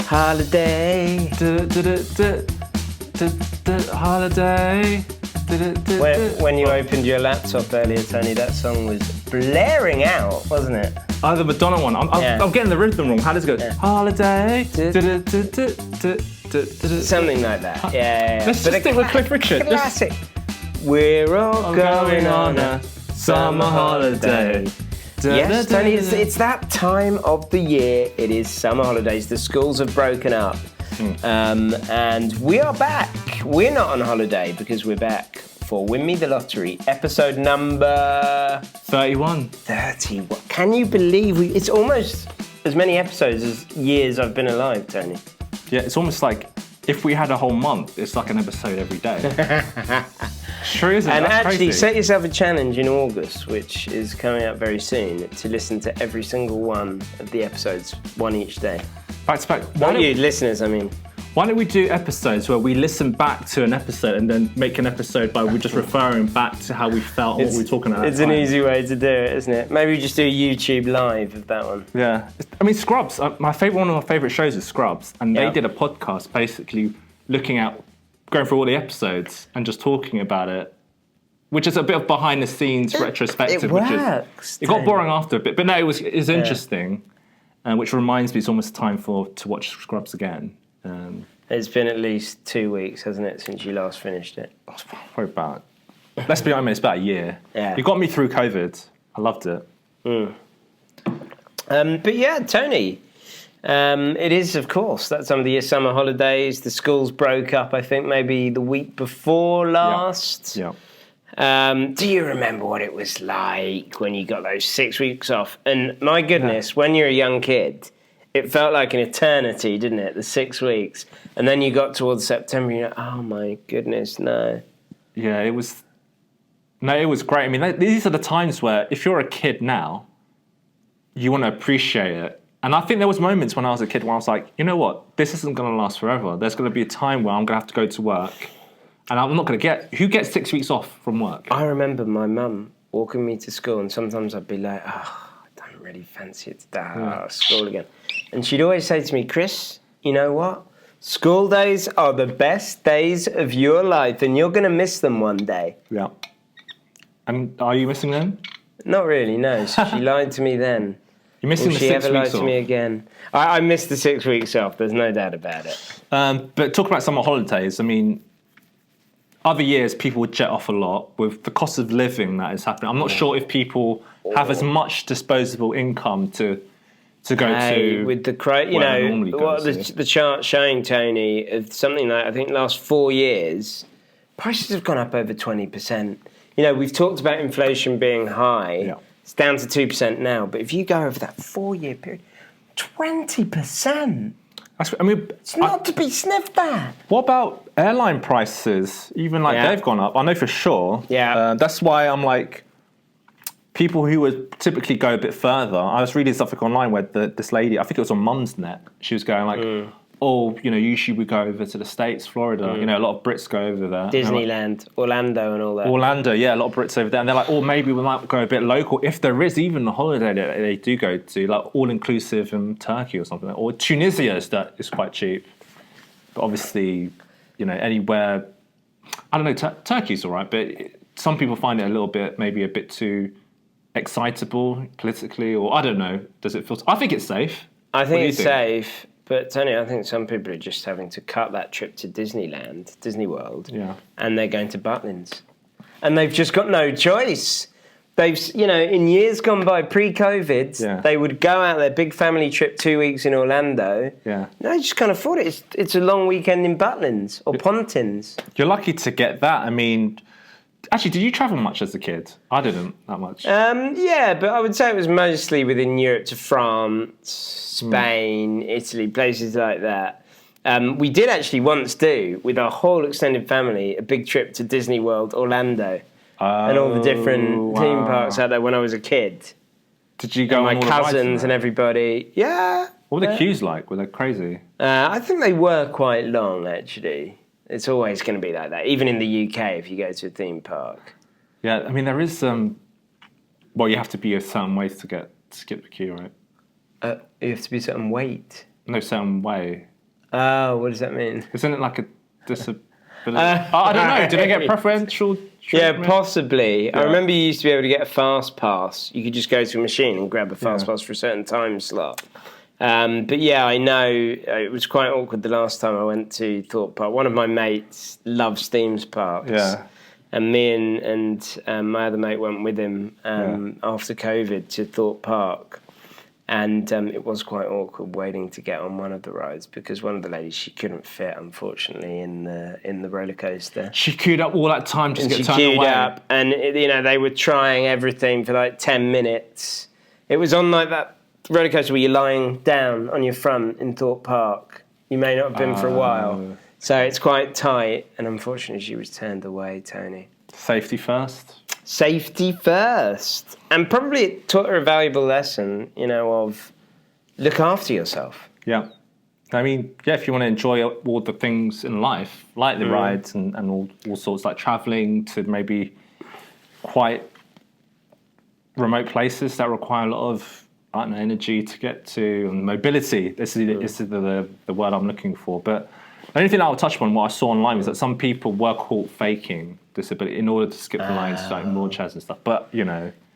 Holiday. Holiday. When you opened your laptop earlier, Tony, that song was blaring out, wasn't it? Oh, the Madonna one. I'm getting the rhythm wrong. How does it go? Yeah. Holiday. Something like that. Yeah. Let's just stick with Cliff Richard. Classic. We're all going on a summer holiday. Yes, Tony, it's that time of the year. It is summer holidays. The schools have broken up. And we are back. We're not on holiday because we're back for Win Me the Lottery, episode number 31. 30. Can you believe it's almost as many episodes as years I've been alive, Tony. Yeah, it's almost like if we had a whole month, it's like an episode every day. Sure isn't. And That's actually, crazy. set yourself a challenge in August, which is coming up very soon, to listen to every single one of the episodes, one each day. Back to back. Not you, listeners, I mean. Why don't we do episodes where we listen back to an episode and then make an episode by we're just referring back to how we felt and what we were talking about? It's an easy way to do it, isn't it? Maybe we just do a YouTube live of that one. Yeah. I mean, Scrubs, one of my favourite shows is Scrubs, and they did a podcast basically going through all the episodes and just talking about it, which is a bit of behind the scenes retrospective. It works. It got boring after a bit, but no, it was interesting, which reminds me it's almost time to watch Scrubs again. It's been at least 2 weeks, hasn't it, since you last finished it? Probably about, let's be honest, it's about a year. Yeah. It got me through COVID. I loved it. But yeah, Tony, it is, of course, that time of the year, summer holidays. The schools broke up, I think, maybe the week before last. Yeah. Do you remember what it was like when you got those 6 weeks off? And my goodness, when you're a young kid, it felt like an eternity, didn't it? The 6 weeks. And then you got towards September and you're like, oh my goodness, no. Yeah, it was great. I mean, these are the times where if you're a kid now, you want to appreciate it. And I think there was moments when I was a kid where I was like, you know what? This isn't going to last forever. There's going to be a time where I'm going to have to go to work. And I'm not going to who gets 6 weeks off from work? I remember my mum walking me to school and sometimes I'd be like, I don't really fancy it today, school again. And she'd always say to me, Chris, you know what? School days are the best days of your life and you're going to miss them one day. Yeah. And are you missing them? Not really, no. So she lied to me then. You're missing the 6 weeks off? Will she ever lie to me again? I missed the 6 weeks off, there's no doubt about it. But talk about summer holidays, I mean, other years people would jet off a lot with the cost of living that is happening. I'm not sure if people have as much disposable income to go to. With the the chart showing, Tony, of something like, I think, last 4 years, prices have gone up over 20%. You know, we've talked about inflation being high. Yeah. It's down to 2% now. But if you go over that 4-year period, 20%. It's not to be sniffed at. What about airline prices? Even they've gone up. I know for sure. Yeah. That's why I'm like, people who would typically go a bit further. I was reading something online where this lady, I think it was on Mumsnet, she was going like, usually we go over to the States, Florida. You know, a lot of Brits go over there. Disneyland, Orlando and all that. Orlando, yeah, a lot of Brits over there. And they're like, maybe we might go a bit local. If there is even a holiday that they do go to, like all-inclusive in Turkey or something. Or Tunisia is quite cheap. But obviously, anywhere, I don't know, Turkey's all right. But some people find it maybe a bit too excitable politically. Or I don't know, does it feel... I think it's safe. I think it's safe. But, Tony, I think some people are just having to cut that trip to Disneyland, Disney World, and they're going to Butlins. And they've just got no choice. They've, in years gone by, pre-COVID, they would go out their big family trip 2 weeks in Orlando. Yeah. No, they just can't afford it. It's a long weekend in Butlins or Pontins. You're lucky to get that. I mean... Actually, did you travel much as a kid? I didn't that much. Yeah, but I would say it was mostly within Europe to France, Spain, Italy, places like that. We did actually once do, with our whole extended family, a big trip to Disney World, Orlando, and all the different theme parks out there when I was a kid. Did you go on my cousins and everybody? Yeah. What were the queues like? Were they crazy? I think they were quite long, actually. It's always going to be like that, even in the UK if you go to a theme park. Yeah, I mean, there is you have to be a certain way to skip the queue, right? You have to be a certain weight. No, certain way. Oh, what does that mean? Isn't it like a disability? I don't know. Do they get preferential treatment? Yeah, possibly. Yeah. I remember you used to be able to get a fast pass. You could just go to a machine and grab a fast pass for a certain time slot. But yeah, I know it was quite awkward the last time I went to Thorpe Park. One of my mates loves themes parks. Yeah. And me and my other mate went with him after COVID to Thorpe Park. And it was quite awkward waiting to get on one of the rides because one of the ladies, she couldn't fit, unfortunately, in the roller coaster. She queued up all that time just to get turned away. She queued up, and they were trying everything for like 10 minutes. It was on like that roller coaster where you're lying down on your front in Thorpe Park. You may not have been for a while, so it's quite tight. And unfortunately, she was turned away, Tony. Safety first. Safety first. And probably it taught her a valuable lesson, of look after yourself. Yeah. I mean, if you want to enjoy all the things in life, like the rides and all sorts, like travelling to maybe quite remote places that require a lot of energy to get to, and mobility. This is the word I'm looking for. But the only thing I'll touch upon, what I saw online, was that some people were caught faking disability in order to skip the lines, like wheelchairs and stuff. But,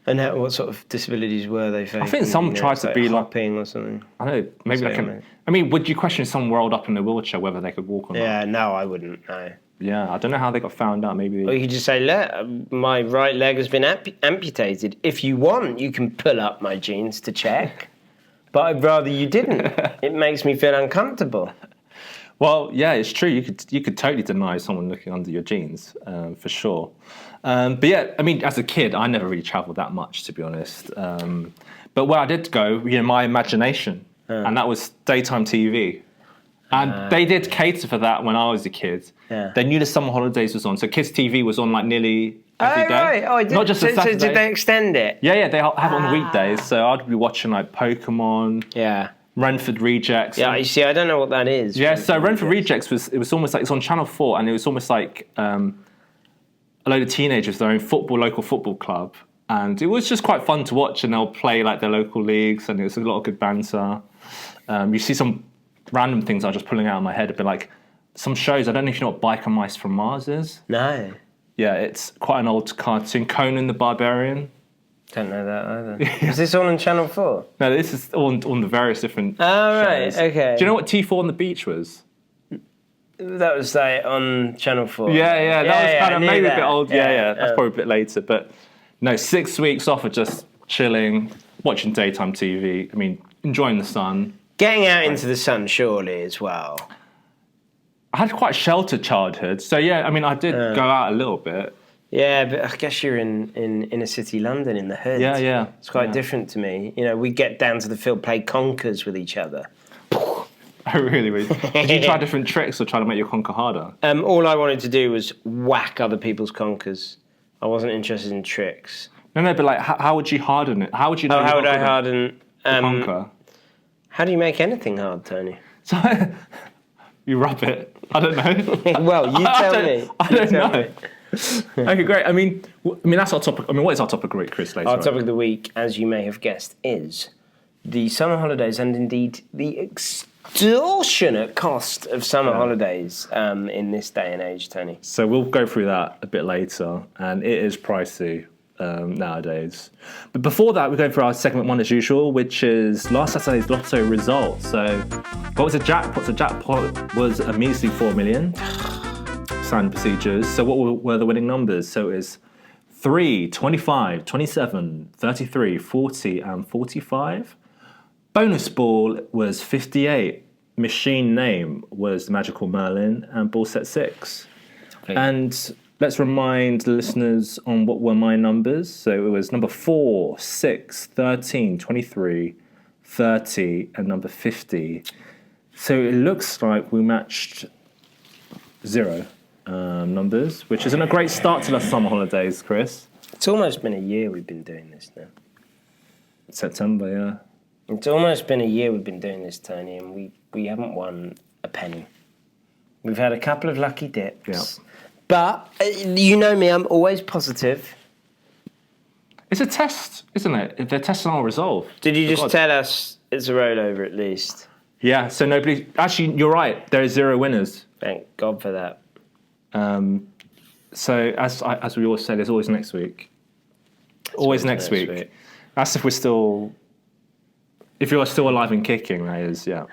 And what sort of disabilities were they faking? I think some tried to be hopping or something. I don't know, maybe would you question someone rolled up in a wheelchair whether they could walk or not? Yeah, no, I wouldn't, no. Yeah, I don't know how they got found out, maybe. Or you could just say, look, my right leg has been amputated. If you want, you can pull up my jeans to check. But I'd rather you didn't. It makes me feel uncomfortable. Well, yeah, it's true. You could totally deny someone looking under your jeans, for sure. But yeah, I mean, as a kid, I never really travelled that much, to be honest. But where I did go, my imagination, and that was daytime TV. And they did cater for that when I was a kid. Yeah. They knew the summer holidays was on, so kids' TV was on like nearly every day. Right. Oh, I did. Not just a Saturday. So did they extend it? Yeah, they have it on the weekdays. So I'd be watching like Pokemon. Yeah. Renford Rejects. Yeah, you see, I don't know what that is. Yeah, so Renford Rejects was almost like, it's on Channel 4, and it was almost like a load of teenagers, their own local football club, and it was just quite fun to watch, and they'll play like their local leagues, and it was a lot of good banter. You see some random things I was just pulling out of my head, a bit like some shows. I don't know if you know what Biker Mice from Mars is. No. Yeah, it's quite an old cartoon. Conan the Barbarian. Don't know that either. Is this all on Channel 4? No, this is on the various different shows. Right, okay. Do you know what T4 on the Beach was? That was like on Channel 4. Yeah, that was kind of maybe a bit old. Yeah, that's probably a bit later. But no, 6 weeks off of just chilling, watching daytime TV. I mean, enjoying the sun. Getting out into the sun, surely, as well. I had quite a sheltered childhood. So yeah, I mean, I did go out a little bit. Yeah, but I guess you're in inner city London, in the hood. Yeah. It's quite different to me. We get down to the field, play conkers with each other. Oh, really? Did you try different tricks or try to make your conker harder? All I wanted to do was whack other people's conkers. I wasn't interested in tricks. No, but like, how would you harden it? How would you know? How would I harden the conker? How do you make anything hard, Tony? So you rub it. I don't know. Well, you tell me. I don't know. Okay, great. I mean, that's our topic. I mean, what is our topic of the week, Chris? Our topic of the week, as you may have guessed, is the summer holidays and indeed the extortionate cost of summer holidays in this day and age, Tony. So we'll go through that a bit later, and it is pricey nowadays. But before that, we're going for our segment one as usual, which is last Saturday's Lotto results. So what was the jackpot? The jackpot was a measly 4 million. Standard procedures. So what were the winning numbers? So it was 3, 25, 27, 33, 40 and 45. Bonus ball was 58. Machine name was the Magical Merlin, and ball set 6. Okay. And let's remind the listeners on what were my numbers. So it was number 4, 6, 13, 23, 30 and number 50. So it looks like we matched 0. Numbers, which isn't a great start to the summer holidays, Chris. It's almost been a year we've been doing this now. September, yeah. It's almost been a year we've been doing this, Tony, and we haven't won a penny. We've had a couple of lucky dips. Yeah. But, you know me, I'm always positive. It's a test, isn't it? They're testing our resolve. Did you just tell us it's a rollover at least? Yeah, so nobody... Actually, you're right. There are 0 winners. Thank God for that. So, as we always say, there's always next week. Always next week. That's if we're still... If you're still alive and kicking, that is, yeah.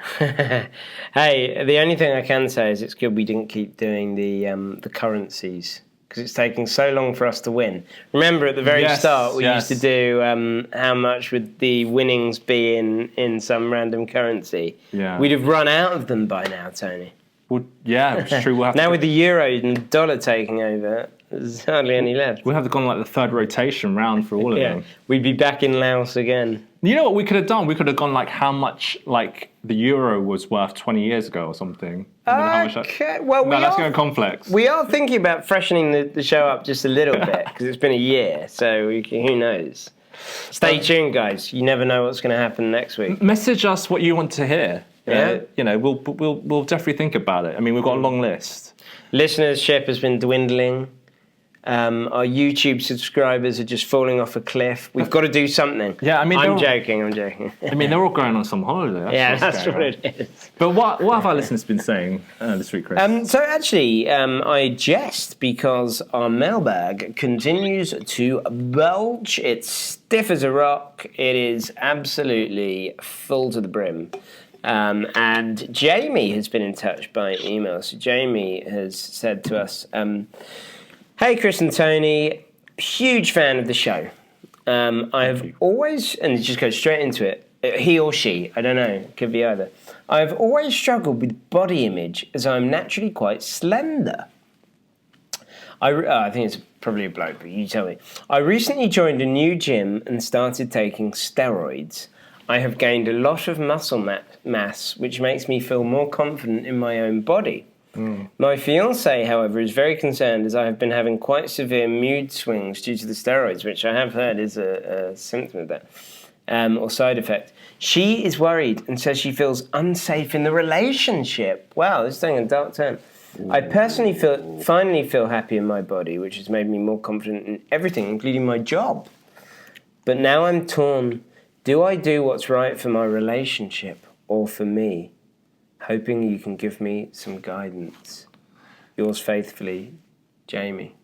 Hey, the only thing I can say is it's good we didn't keep doing the currencies, because it's taking so long for us to win. Remember, at the very start, we used to do how much would the winnings be in some random currency. Yeah. We'd have run out of them by now, Tony. Well, yeah, it's true. We'll have now with the euro and the dollar taking over, there's hardly any left. We'll have to go on like the 3rd rotation round for all of them. We'd be back in Laos again. You know what we could have done? We could have gone like how much like the euro was worth 20 years ago or something. Okay. Well, that's going to complex. We are thinking about freshening the show up just a little bit because it's been a year, so who knows? Stay tuned, guys. You never know what's going to happen next week. Message us what you want to hear. Yeah. You know, we'll definitely think about it. I mean, we've got a long list. Listenership has been dwindling. Our YouTube subscribers are just falling off a cliff. We've got to do something. Yeah, I mean, I'm joking. I mean, they're all going on some holiday. That's what it is. But what have our listeners been saying this week, Chris? So actually, I jest because our mailbag continues to bulge. It's stiff as a rock. It is absolutely full to the brim. And Jamie has been in touch by email. So Jamie has said to us, hey, Chris and Tony, huge fan of the show. I have always, and it just goes straight into it, he or she, I don't know, could be either. I have always struggled with body image as I am naturally quite slender. I think it's probably a bloke, but you tell me. I recently joined a new gym and started taking steroids. I have gained a lot of muscle mass, which makes me feel more confident in my own body. My fiancé, however, is very concerned as I have been having quite severe mood swings due to the steroids, which I have heard is a symptom of that, or side effect. She is worried and says she feels unsafe in the relationship. Wow, this is taking a dark turn. I personally finally feel happy in my body, which has made me more confident in everything, including my job. But now I'm torn. Do I do what's right for my relationship or for me? Hoping you can give me some guidance. Yours faithfully, Jamie.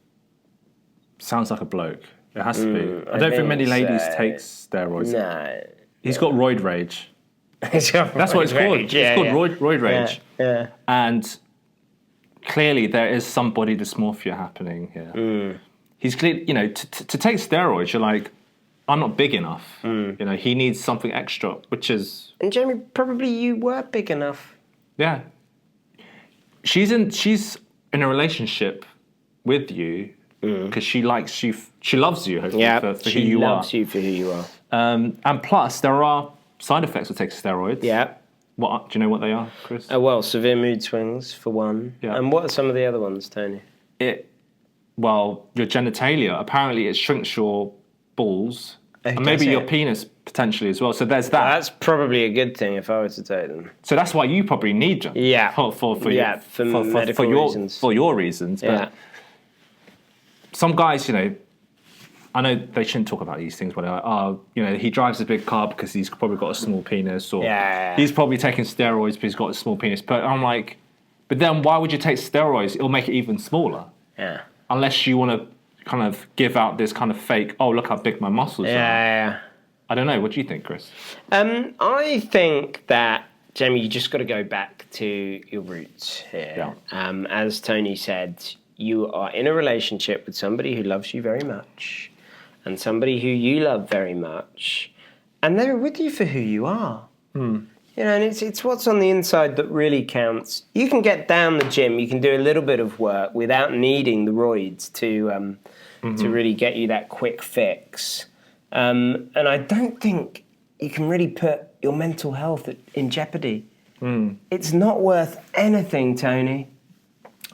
Sounds like a bloke. It has to be. I don't think many ladies take steroids. No. He's got roid rage. That's what it's called. Yeah, it's called roid rage. Yeah. And clearly there is some body dysmorphia happening here. He's clear, you know, to take steroids, you're like, I'm not big enough. You know, he needs something extra, which is... And Jamie, probably you were big enough. Yeah. She's in a relationship with you because she likes you, she loves you, hopefully, for who you are. She loves you for who you are. And plus, there are side effects of taking steroids. Yeah. Do you know what they are, Chris? Well, severe mood swings, for one. Yeah. And what are some of the other ones, Tony? Your genitalia, apparently it shrinks your balls. And maybe your penis potentially as well. So there's that. That's probably a good thing if I were to take them. So that's why you probably need them. Yeah. For medical reasons. For your reasons. Yeah. But some guys, you know, I know they shouldn't talk about these things, but they're like, oh, you know, he drives a big car because he's probably got a small penis, or he's probably taking steroids because he's got a small penis. But I'm like, but then why would you take steroids? It'll make it even smaller. Yeah. Unless you want to kind of give out this kind of fake, oh, look how big my muscles are. Yeah. I don't know. What do you think, Chris? I think that, Jamie, you just got to go back to your roots here. Yeah. As Tony said, you are in a relationship with somebody who loves you very much and somebody who you love very much, and they're with you for who you are. You know, and it's what's on the inside that really counts. You can get down the gym, you can do a little bit of work without needing the roids to really get you that quick fix. And I don't think you can really put your mental health in jeopardy. It's not worth anything, Tony.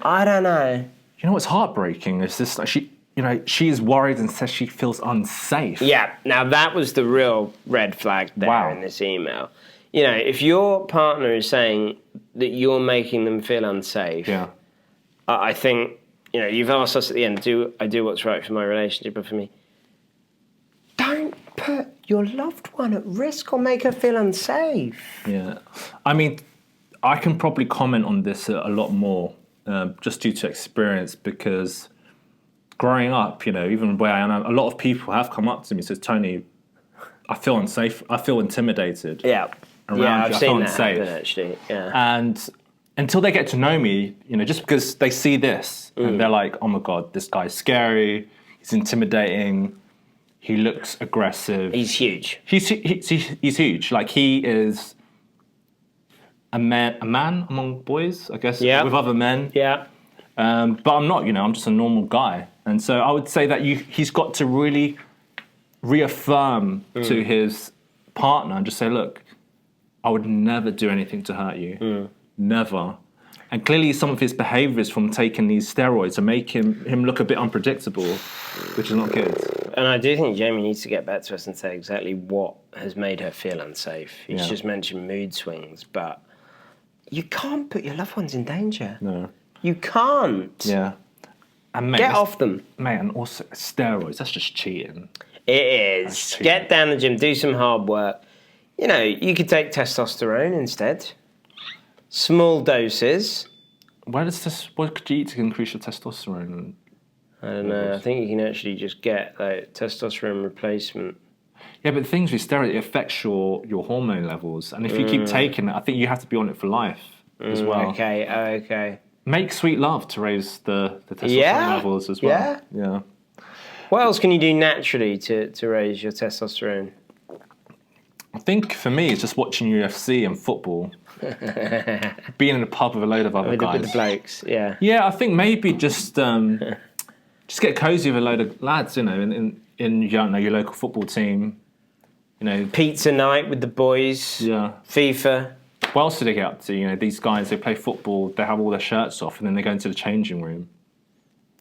I don't know. You know what's heartbreaking is this, like, she is worried and says she feels unsafe. Yeah, now that was the real red flag there in this email. You know, if your partner is saying that you're making them feel unsafe, I think, you know, you've asked us at the end, I do what's right for my relationship or for me. Don't put your loved one at risk or make her feel unsafe. Yeah. I mean, I can probably comment on this a lot more just due to experience, because growing up, even where I am, a lot of people have come up to me and says, Tony, I feel unsafe. I feel intimidated. Yeah. I've seen that happen, actually. Yeah. And until they get to know me, just because they see this and they're like, oh my God, this guy's scary. He's intimidating. He looks aggressive. He's huge. He's huge. Like, he is a man among boys, I guess, with other men. Yeah. But I'm not, I'm just a normal guy. And so I would say that he's got to really reaffirm to his partner and just say, look, I would never do anything to hurt you. Never. And clearly some of his behaviours from taking these steroids are making him look a bit unpredictable, which is not good. And I do think Jamie needs to get back to us and say exactly what has made her feel unsafe. He's just mentioned mood swings, but you can't put your loved ones in danger. No. You can't. Yeah. And mate, get off them. Mate, and also steroids, that's just cheating. It is. Get down the gym, do some hard work. You could take testosterone instead. Small doses. What could you eat to increase your testosterone? I don't know. I think you can actually just get testosterone replacement. Yeah, but the things with steroids, it affects your hormone levels. And if you keep taking it, I think you have to be on it for life as well. Okay. Make sweet love to raise the testosterone levels as well. Yeah. What else can you do naturally to raise your testosterone? I think for me, it's just watching UFC and football. Being in a pub with a load of other guys. With the blokes, yeah. Yeah, I think maybe just get cozy with a load of lads, in your local football team. Pizza night with the boys. Yeah. FIFA. What else do they get up to? These guys, they play football, they have all their shirts off, and then they go into the changing room.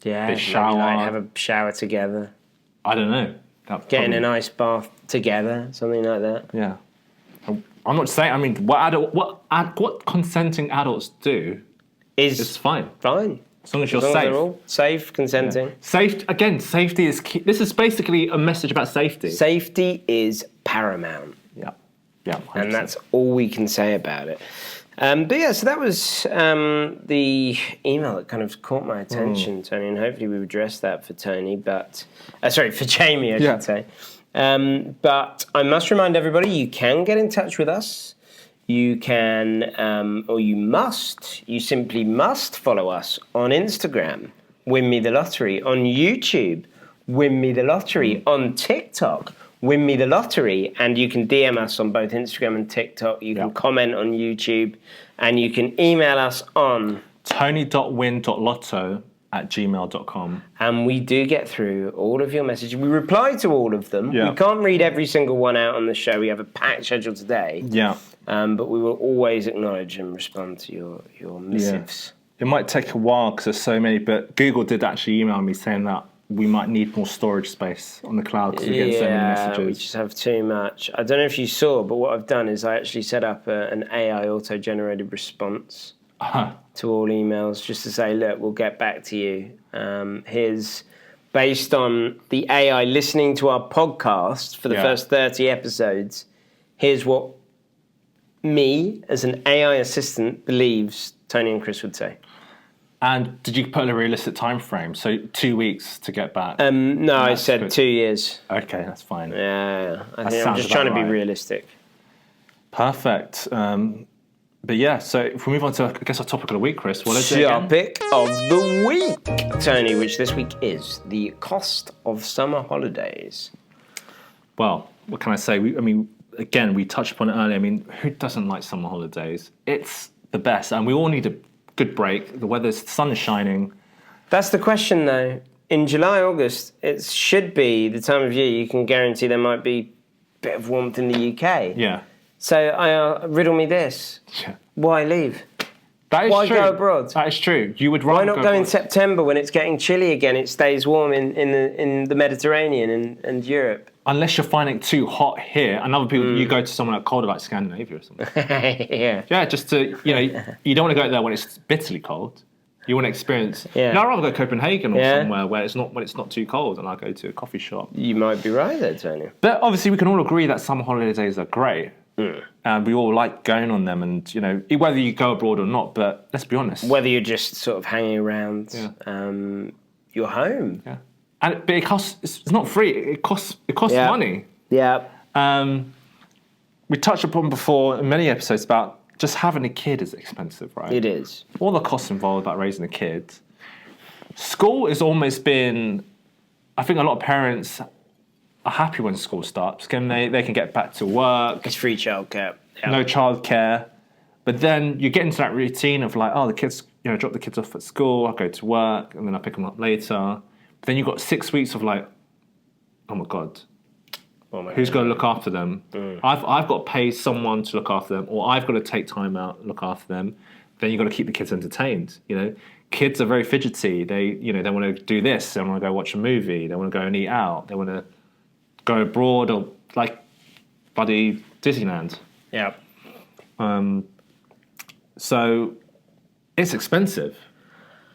Yeah. They shower. Have a shower together. I don't know. Getting an ice bath together, something like that. Yeah. I'm not saying, what consenting adults do is fine. Fine. As long as you're safe. They're all safe, consenting. Yeah. Safety is key. This is basically a message about safety. Safety is paramount. Yeah. Yeah. 100%. And that's all we can say about it. So that was the email that kind of caught my attention, Tony, and hopefully we've addressed that for Tony, for Jamie, I should say. But I must remind everybody, you can get in touch with us. You can, you simply must follow us on Instagram, Win Me the Lottery, on YouTube, Win Me the Lottery, on TikTok, Win Me the Lottery, and you can DM us on both Instagram and TikTok. You can comment on YouTube, and you can email us on tony.win.lotto@gmail.com. And we do get through all of your messages. We reply to all of them. We can't read every single one out on the show. We have a packed schedule today. Yeah. But we will always acknowledge and respond to your missives. Yeah. It might take a while because there's so many, but Google did actually email me saying that we might need more storage space on the cloud because we get so many messages. We just have too much. I don't know if you saw, but what I've done is I actually set up an AI auto-generated response to all emails just to say, look, we'll get back to you. Here's, based on the AI listening to our podcast for the first 30 episodes, here's what me, as an AI assistant, believes Tony and Chris would say. And did you put a realistic time frame? So 2 weeks to get back? No, I said 2 years. Okay, that's fine. Yeah, I'm just trying to be realistic. Perfect. But yeah, so if we move on to, I guess, our topic of the week, Chris, what is it again? Topic of the week, Tony, which this week is the cost of summer holidays. Well, what can I say? Again, we touched upon it earlier. Who doesn't like summer holidays? It's the best, and we all need a good break. The sun is shining. That's the question, though. In July, August, it should be the time of year you can guarantee there might be a bit of warmth in the UK. Yeah. So riddle me this. Yeah. Why leave? That is true. Why go abroad? That is true. You would rather. Why not go in September when it's getting chilly again? It stays warm in the Mediterranean and Europe. Unless you're finding it too hot here, and other people, you go to somewhere like colder, like Scandinavia or something. Yeah. Yeah, just to you don't want to go there when it's bitterly cold. You want to experience. Yeah. No, I'd rather go to Copenhagen or somewhere where it's not too cold, and I go to a coffee shop. You might be right there, Tony. But obviously, we can all agree that summer holidays are great, and we all like going on them. And whether you go abroad or not, but let's be honest, whether you're just sort of hanging around your home, but it costs. It's not free. It costs money. Yeah. We touched upon before in many episodes about just having a kid is expensive, right? It is. All the costs involved about raising a kid. School has almost been, I think a lot of parents are happy when school starts. They can get back to work. It's free childcare. Yeah. No childcare. But then you get into that routine of like, the kids, drop the kids off at school, I'll go to work, and then I'll pick them up later. But then you've got 6 weeks of like, oh my God. Who's going to look after them? I've got to pay someone to look after them, or I've got to take time out and look after them. Then you've got to keep the kids entertained. Kids are very fidgety. They want to do this. They want to go watch a movie. They want to go and eat out. They want to go abroad or like bloody Disneyland. Yeah. So it's expensive.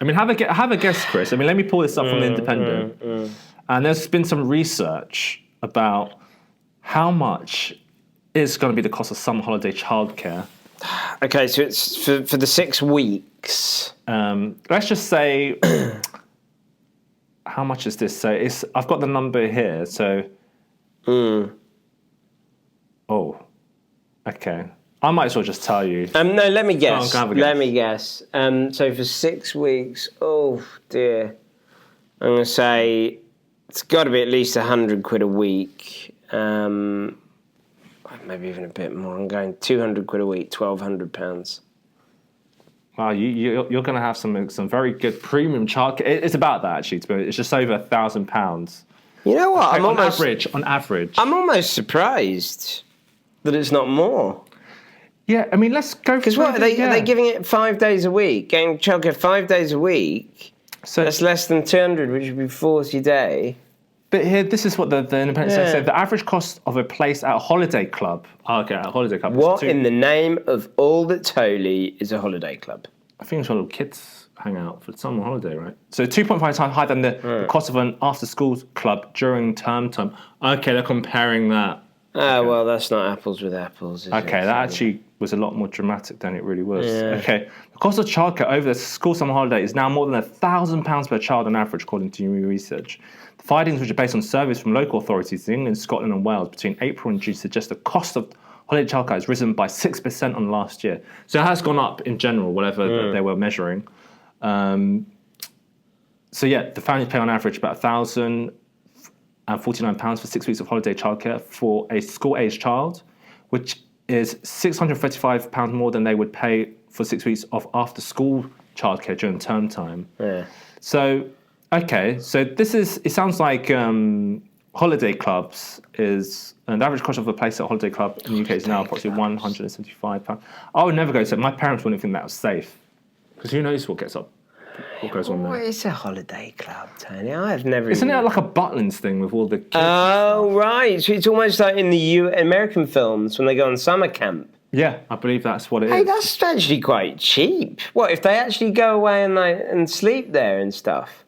I mean, have a guess, Chris. I mean, let me pull this up from the Independent. And there's been some research about how much is going to be the cost of summer holiday childcare. Okay, so it's for the 6 weeks. Let's just say, how much is this? So I've got the number here. So, okay. I might as well just tell you. No, let me guess. Go on, have a guess. Let me guess. So for 6 weeks, oh dear, I'm going to say it's got to be at least 100 quid a week. Maybe even a bit more. I'm going 200 quid a week, £1,200. Wow, you're going to have some very good premium childcare. It's about that actually. It's just over £1,000. You know what? On average, I'm almost surprised that it's not more. Yeah, I mean, let's go. Because what are they giving it 5 days a week? Getting childcare 5 days a week. So that's less than 200, which would be 40 a day. But here, this is what the Independent said. The average cost of a place at a holiday club. Okay, at a holiday club. What in the name of all that's holy is a holiday club? I think it's where little kids hang out for summer holiday, right? So 2.5 times higher than the cost of an after-school club during term time. Okay, they're comparing that. Oh, well, that's not apples with apples, is it? Okay, that actually was a lot more dramatic than it really was. Yeah. Okay, the cost of childcare over the school summer holiday is now more than £1,000 per child on average, according to new research. The findings, which are based on surveys from local authorities in England, Scotland and Wales between April and June, suggest the cost of holiday childcare has risen by 6% on last year. So it has gone up in general, whatever they were measuring. The families pay on average about £1,049 for 6 weeks of holiday childcare for a school-aged child, which is £635 more than they would pay for 6 weeks of after-school childcare during term time. Yeah. So, okay, so it sounds like holiday clubs is, and the average cost of a place at a holiday club in the UK is now approximately £175. I would never go to it. My parents wouldn't think that was safe. Because who knows what goes on there. What is a holiday club, Tony? I have never. Isn't it like a Butlins thing with all the kids? Oh, right. So it's almost like in the American films when they go on summer camp. Yeah, I believe that's what it is. Hey, that's actually quite cheap. What, if they actually go away and sleep there and stuff?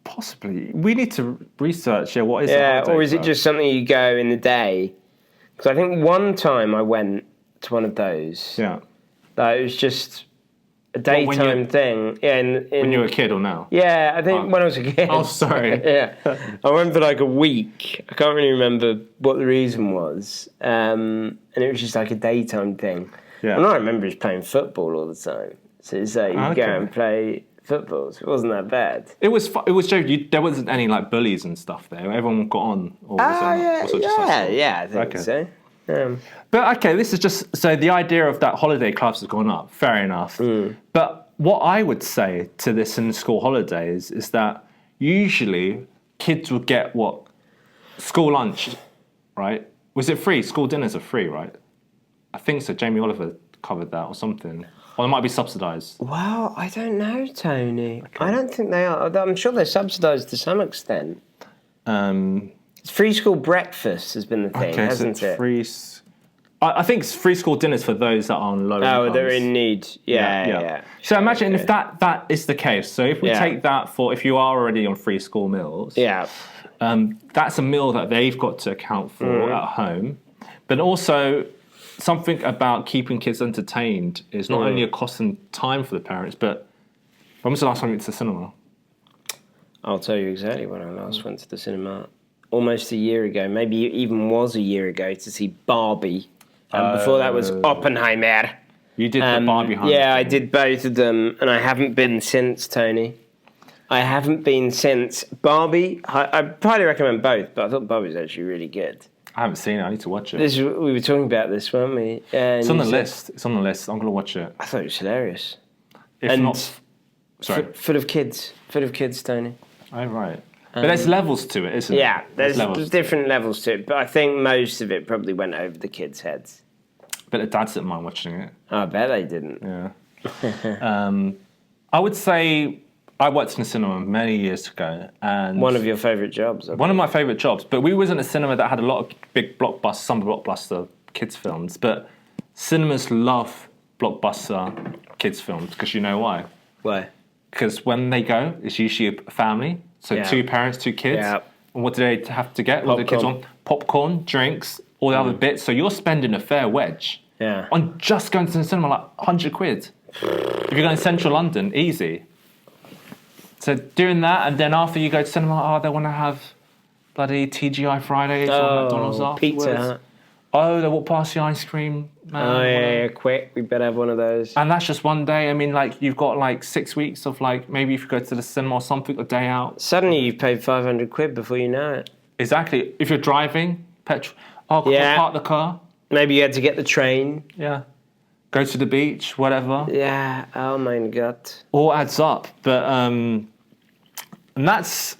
Possibly. We need to research, what is a holiday or is club? it just something you go in the day? Because I think one time I went to one of those. Yeah. It was just a daytime thing. Yeah, when you were a kid or now? Yeah, I think when I was a kid. Oh, sorry. Yeah. I went for like a week. I can't really remember what the reason was. And it was just like a daytime thing. Yeah. And all I remember is playing football all the time. So it's like you go and play football. So it wasn't that bad. It was joking. There wasn't any like bullies and stuff there. Everyone got on. Or I think so. But okay, this is just so the idea of that holiday clubs has gone up. Fair enough. But what I would say to this in school holidays is that usually kids would get school lunch, right? Was it free? School dinners are free, right? I think so. Jamie Oliver covered that or something. Or it might be subsidised. Well, I don't know, Tony. Okay. I don't think they are. I'm sure they're subsidised to some extent. Free school breakfast has been the thing, hasn't it? I think free school dinners for those that are on low incomes. Oh, they're in need. Yeah. So imagine if that is the case. So if we take that for if you are already on free school meals, that's a meal that they've got to account for at home. But also something about keeping kids entertained is not only a cost and time for the parents, but when was the last time you went to the cinema? I'll tell you exactly when I last went to the cinema. Almost a year ago, maybe it even was a year ago, to see Barbie. Before that was Oppenheimer. You did the Barbie hunt. Yeah, I did both of them, and I haven't been since, Tony. I haven't been since. Barbie, I highly recommend both, but I thought Barbie was actually really good. I haven't seen it. I need to watch it. We were talking about this, weren't we? It's on the list. It's on the list. I'm going to watch it. I thought it was hilarious. If not... Sorry. Full of kids. Full of kids, Tony. Oh, right. But there's levels to it, isn't it? Yeah, there's different levels to it, but I think most of it probably went over the kids' heads. But the dads didn't mind watching it. I bet they didn't. Yeah. I would say I worked in a cinema many years ago, and one of your favourite jobs. One of my favourite jobs, but we was in a cinema that had a lot of big some blockbuster kids films. But cinemas love blockbuster kids films because you know why? Why? Because when they go, it's usually a family. So 2 parents, 2 kids. Yeah. And what do they have to get? What do the kids want? Popcorn, drinks, all the other bits. So you're spending a fair wedge on just going to the cinema, like 100 quid. If you're going to central London, easy. So doing that, and then after you go to cinema, they want to have bloody TGI Fridays or McDonald's afterwards. Pizza Hut. Oh, they walk past the ice cream man. Oh, yeah, quick. We better have one of those. And that's just one day. I mean, like, you've got, like, 6 weeks of, like, maybe if you go to the cinema or something, a day out. Suddenly you've paid 500 quid before you know it. Exactly. If you're driving, petrol. Oh, park the car. Maybe you had to get the train. Yeah. Go to the beach, whatever. Yeah. Oh, my God. All adds up. But, and that's...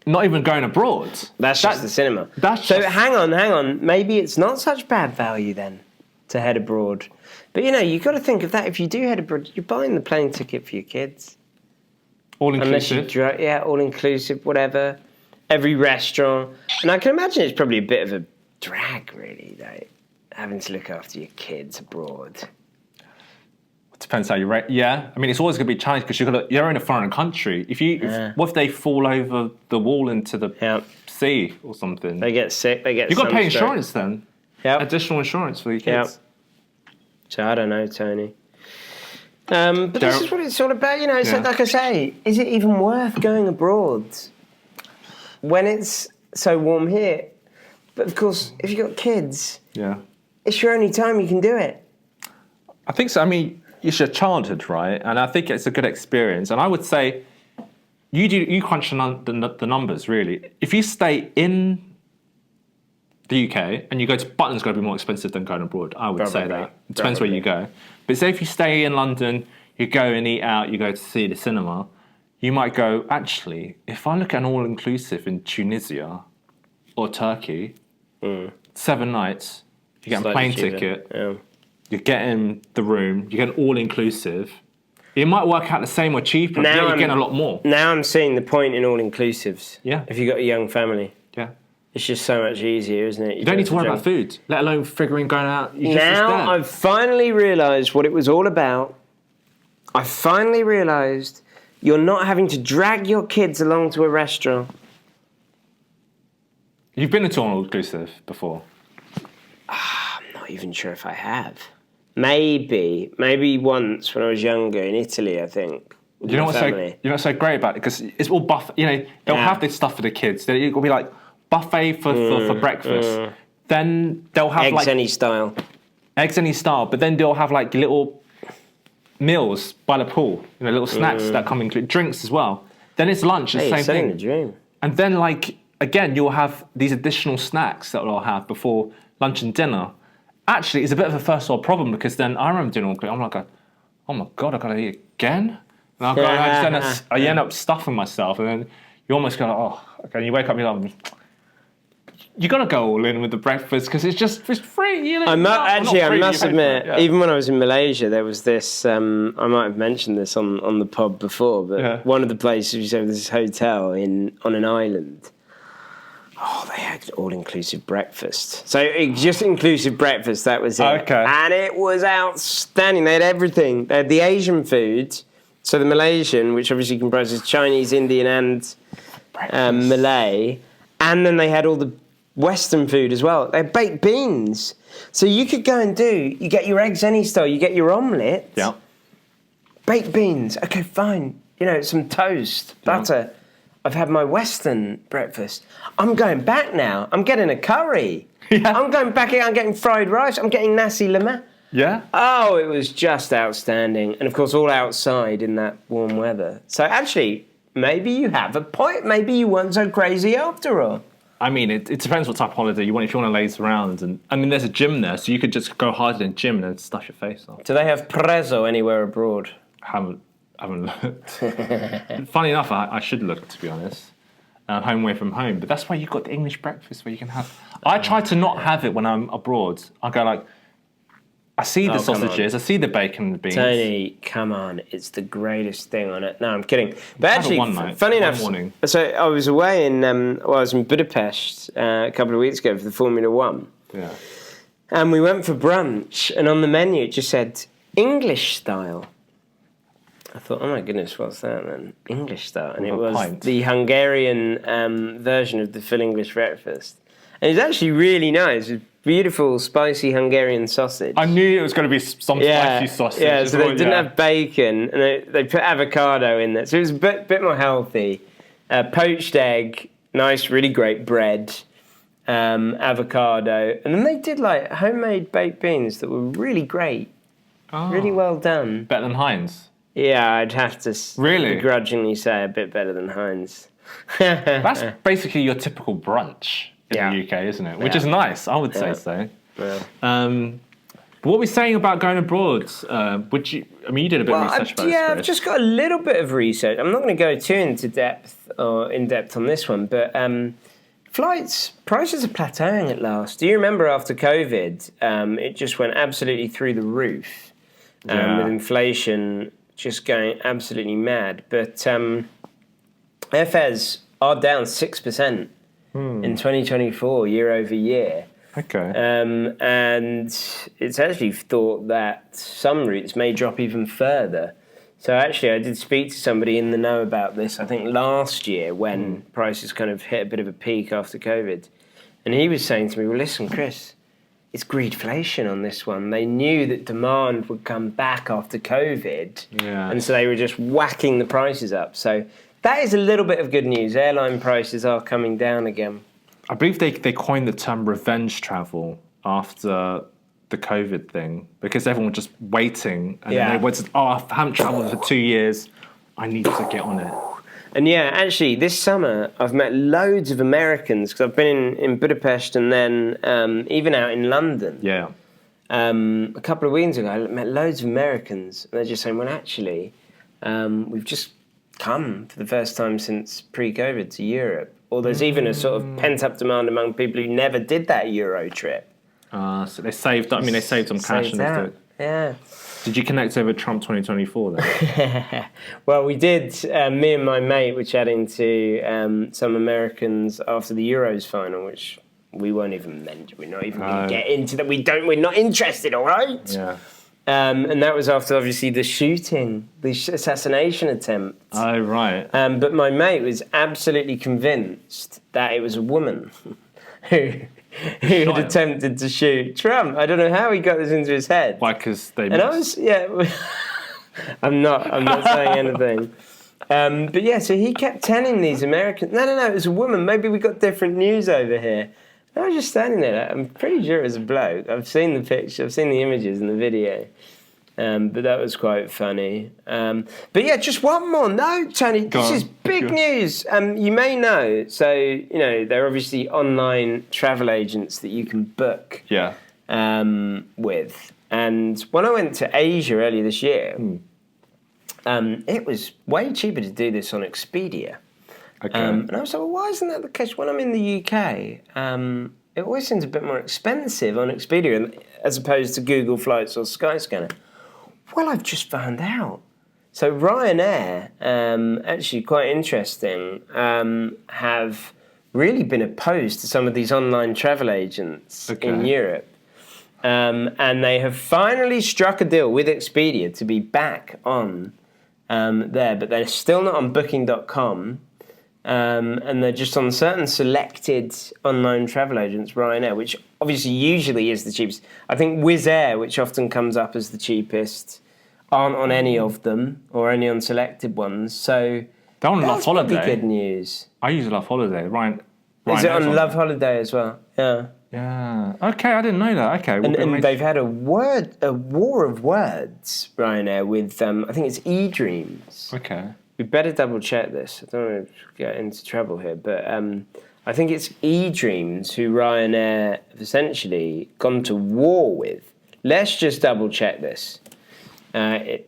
not even going abroad. That's just the cinema. Hang on. Maybe it's not such bad value then to head abroad. But, you've got to think of that. If you do head abroad, you're buying the plane ticket for your kids. All inclusive? All inclusive, whatever. Every restaurant. And I can imagine it's probably a bit of a drag, really, like, having to look after your kids abroad. Depends how you rate. Yeah, I mean, it's always going to be a challenge because you're in a foreign country. What if they fall over the wall into the sea or something? They get sick. You've got to pay insurance then. Yeah, additional insurance for your kids. Yep. So I don't know, Tony. But this is what it's all about. It's like I say, is it even worth going abroad when it's so warm here? But of course, if you've got kids, it's your only time you can do it. I think so. I mean, it's your childhood, right? And I think it's a good experience. And I would say you crunch the numbers, really. If you stay in the UK and you go to Button's going to be more expensive than going abroad, I would say that. It depends where you go. But say if you stay in London, you go and eat out, you go to see the cinema, you might go, actually, if I look at an all-inclusive in Tunisia or Turkey, 7 nights, you get a plane ticket, you're getting the room, you get an all-inclusive. It might work out the same or cheaper, but you're getting a lot more. Now I'm seeing the point in all-inclusives. Yeah. If you've got a young family. Yeah. It's just so much easier, isn't it? You don't need to worry about food, let alone figuring going out. Now I've finally realised what it was all about. I finally realised you're not having to drag your kids along to a restaurant. You've been to an all-inclusive before? I'm not even sure if I have. Maybe once when I was younger in Italy, I think. You know what's so great about it? Because it's all buffet. They'll have this stuff for the kids. It'll be like buffet for breakfast. Then they'll have eggs any style. Eggs any style. But then they'll have like little meals by the pool. Little snacks that come included. Drinks as well. Then it's lunch. It's the same thing. The dream. And then again, you'll have these additional snacks that they'll have before lunch and dinner. Actually, it's a bit of a first world problem because then I remember doing all. I'm like, oh my God, I got to eat again. And I end up stuffing myself, and then you almost go, okay. And you wake up, you're like, you got to go all in with the breakfast because it's free. I must admit, even when I was in Malaysia, there was this. I might have mentioned this on the pod before, but one of the places we said was this hotel on an island. Oh, they had all-inclusive breakfast. So just inclusive breakfast, that was it. Okay. And it was outstanding. They had everything. They had the Asian food, so the Malaysian, which obviously comprises Chinese, Indian, and Malay. And then they had all the Western food as well. They had baked beans. So you could go and you get your eggs any style, you get your omelette. Yeah. Baked beans. Okay, fine. Some toast, butter. I've had my Western breakfast. I'm going back now. I'm getting a curry. Yeah. I'm going back. I'm getting fried rice. I'm getting nasi lemak. Yeah. Oh, it was just outstanding. And of course, all outside in that warm weather. So actually, maybe you have a point. Maybe you weren't so crazy after all. I mean, it depends what type of holiday you want. If you want to laze around, and I mean, there's a gym there, so you could just go hard in the gym and then stuff your face off. Do they have prezzo anywhere abroad? Haven't looked. Funny enough, I should look, to be honest. Home away from home, but that's why you've got the English breakfast where you can have. I try to not have it when I'm abroad. I go like, I see the sausages, I see the bacon and the beans. Tony, come on, it's the greatest thing on it. No, I'm kidding. But actually, funny enough, so I was away I was in Budapest a couple of weeks ago for the Formula One. Yeah. And we went for brunch, and on the menu it just said English style. I thought, oh my goodness, what's that then? English style. And it was the Hungarian version of the full English breakfast. And it's actually really nice. It's beautiful, spicy Hungarian sausage. I knew it was going to be some spicy sausage. Yeah, so they didn't have bacon, and they put avocado in there. So it was a bit more healthy. Poached egg, nice, really great bread, avocado. And then they did like homemade baked beans that were really great. Oh. Really well done. Better than Heinz? Yeah, I'd have to begrudgingly say a bit better than Heinz. That's basically your typical brunch in the UK, isn't it? Which is nice, I would say so. Yeah. But what were we saying about going abroad? You did a bit of research about this. Yeah, I've just got a little bit of research. I'm not going to go too in depth on this one, but flights prices are plateauing at last. Do you remember after COVID, it just went absolutely through the roof with inflation just going absolutely mad. But airfares are down 6% in 2024, year over year. Okay. And it's actually thought that some routes may drop even further. So actually, I did speak to somebody in the know about this, I think last year, when prices kind of hit a bit of a peak after COVID. And he was saying to me, well, listen, Chris, it's greedflation on this one. They knew that demand would come back after COVID. Yeah. And so they were just whacking the prices up. So that is a little bit of good news. Airline prices are coming down again. I believe they coined the term revenge travel after the COVID thing, because everyone was just waiting. And then they waited, I haven't travelled for 2 years. I need to get on it. And yeah, actually, this summer I've met loads of Americans, because I've been in Budapest and then even out in London. Yeah. A couple of weeks ago, I met loads of Americans, and they're just saying, well, actually, we've just come for the first time since pre-COVID to Europe. Or there's even a sort of pent-up demand among people who never did that Euro trip. So they saved. I mean, they saved some cash. Yeah. Did you connect over Trump 2024 then? Well, we did. Me and my mate were chatting to some Americans after the Euros final, which we won't even mention. We're not even going to get into that. We're not interested. All right. Yeah. And that was after, obviously, the shooting, the assassination attempt. Oh, right. But my mate was absolutely convinced that it was a woman who had attempted to shoot Trump. I don't know how he got this into his head. Why? Because they. And I was, I'm not saying anything. But yeah, so he kept telling these Americans, no, it was a woman. Maybe we got different news over here. I was just standing there. I'm pretty sure it was a bloke. I've seen the picture. I've seen the images and the video. But that was quite funny. But yeah, just one more note, Tony. This is big news. You may know. So, there are obviously online travel agents that you can book with. And when I went to Asia earlier this year, it was way cheaper to do this on Expedia. Okay. And I was like, well, why isn't that the case? When I'm in the UK, it always seems a bit more expensive on Expedia as opposed to Google Flights or Skyscanner. Well, I've just found out. So Ryanair, actually quite interesting, have really been opposed to some of these online travel agents in Europe. And they have finally struck a deal with Expedia to be back on there, but they're still not on Booking.com. And they're just on certain selected online travel agents, Ryanair, which obviously usually is the cheapest. I think Wizz Air, which often comes up as the cheapest, aren't on any of them or only on selected ones. So they're on Love Holiday. That's good news. I use Love Holiday. Ryanair is it on Love Holiday as well? Yeah. Yeah. Okay, I didn't know that. Okay. And they've had a war of words, Ryanair, with I think it's eDreams. Okay. We better double check this. I don't want to get into trouble here, but I think it's eDreams who Ryanair have essentially gone to war with. Let's just double check this. Yeah,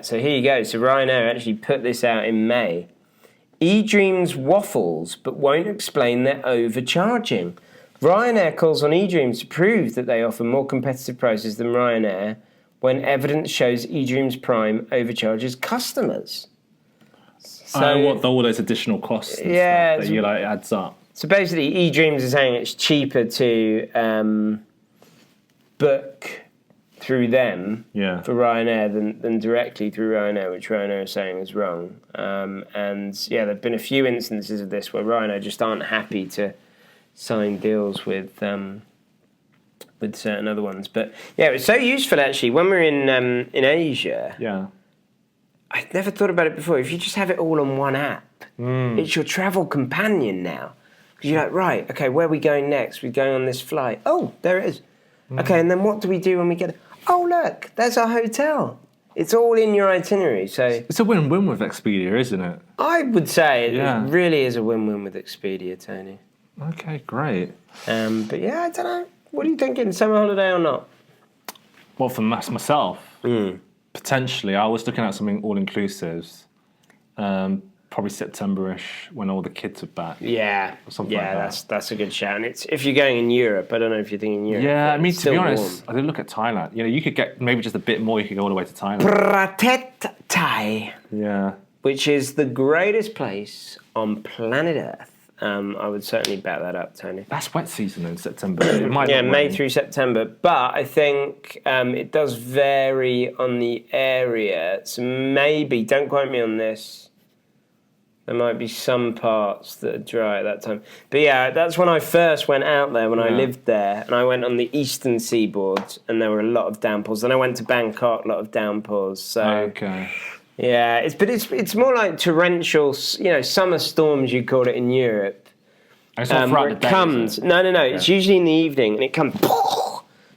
so here you go. So Ryanair actually put this out in May. eDreams waffles, but won't explain their overcharging. Ryanair calls on eDreams to prove that they offer more competitive prices than Ryanair when evidence shows eDreams Prime overcharges customers. So what, all those additional costs and stuff that you like adds up. So basically eDreams is saying it's cheaper to book through them for Ryanair than directly through Ryanair, which Ryanair is saying is wrong. And there have been a few instances of this where Ryanair just aren't happy to sign deals with certain other ones. But yeah, it was so useful actually when we were in Asia. Yeah. I'd never thought about it before. If you just have it all on one app, it's your travel companion now. Because you're like, right, okay, where are we going next? We're going on this flight. Oh, there it is. Okay, and then what do we do when we get there? Oh, look, there's our hotel. It's all in your itinerary. So it's a win-win with Expedia, isn't it? I would say it really is a win-win with Expedia, Tony. Okay, great. But yeah, I don't know. What are you thinking, summer holiday or not? Well, for myself, potentially, I was looking at something all-inclusives. Probably September-ish when all the kids are back. Yeah, something like that. That's a good shout. And it's if you're going in Europe, I don't know if you're thinking Europe. Yeah, I mean to be honest, I did look at Thailand. You know, you could get maybe just a bit more. You could go all the way to Thailand. Pratet Thai. Yeah, which is the greatest place on planet Earth. I would certainly back that up, Tony. That's wet season in September. It might not May rain. through September. But I think it does vary on the area. So maybe, don't quote me on this. There might be some parts that are dry at that time. But yeah, that's when I first went out there, when I lived there. And I went on the eastern seaboard, and there were a lot of downpours. Then I went to Bangkok, a lot of downpours. So okay. Yeah, it's more like torrential, summer storms, you call it in Europe. It's not throughout the day, comes. No. It's usually in the evening, and it comes,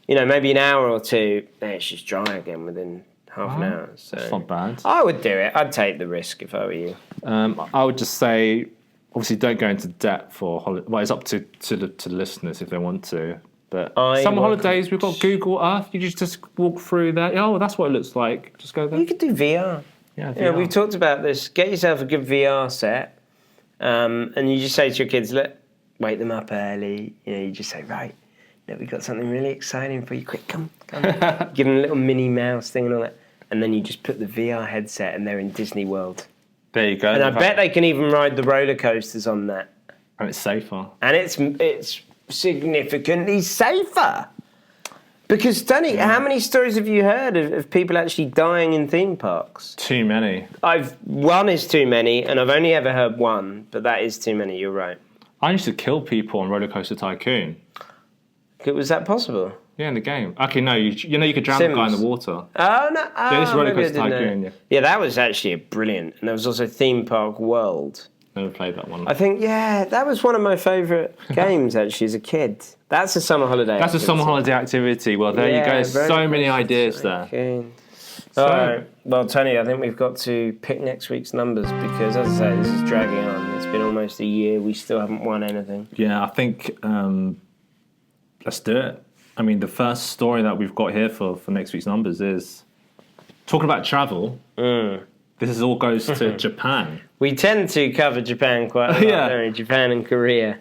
maybe an hour or two. Then it's just dry again within half an hour. So that's not bad. I would do it. I'd take the risk if I were you. I would just say, obviously, don't go into debt for holiday. Well, it's up to the listeners if they want to. But summer holidays, we've got Google Earth. You just walk through there. Oh, that's what it looks like. Just go there. You could do VR. Yeah, VR. We've talked about this. Get yourself a good VR set, and you just say to your kids, "Look, wake them up early." You just say, "Right, look, we've got something really exciting for you. Quick, come." Give them a little Minnie Mouse thing and all that, and then you just put the VR headset, and they're in Disney World. There you go. And I bet they can even ride the roller coasters on that. And it's safer. And it's significantly safer. Because, Tony, how many stories have you heard of people actually dying in theme parks? Too many. One is too many, and I've only ever heard one, but that is too many, you're right. I used to kill people on Roller Coaster Tycoon. Was that possible? Yeah, in the game. Okay, no, you could drown the guy in the water. Oh, no. Yeah, this is Roller Coaster Tycoon, Yeah, that was actually brilliant. And there was also Theme Park World. Never played that one. I think, that was one of my favourite games, actually, as a kid. That's a summer holiday That's a summer holiday activity. Well, there you go. So many ideas there. All right. Well, Tony, I think we've got to pick next week's numbers because, as I say, this is dragging on. It's been almost a year. We still haven't won anything. Yeah, I think let's do it. I mean, the first story that we've got here for next week's numbers is talking about travel. This all goes to Japan. We tend to cover Japan quite a lot, don't we? Japan and Korea.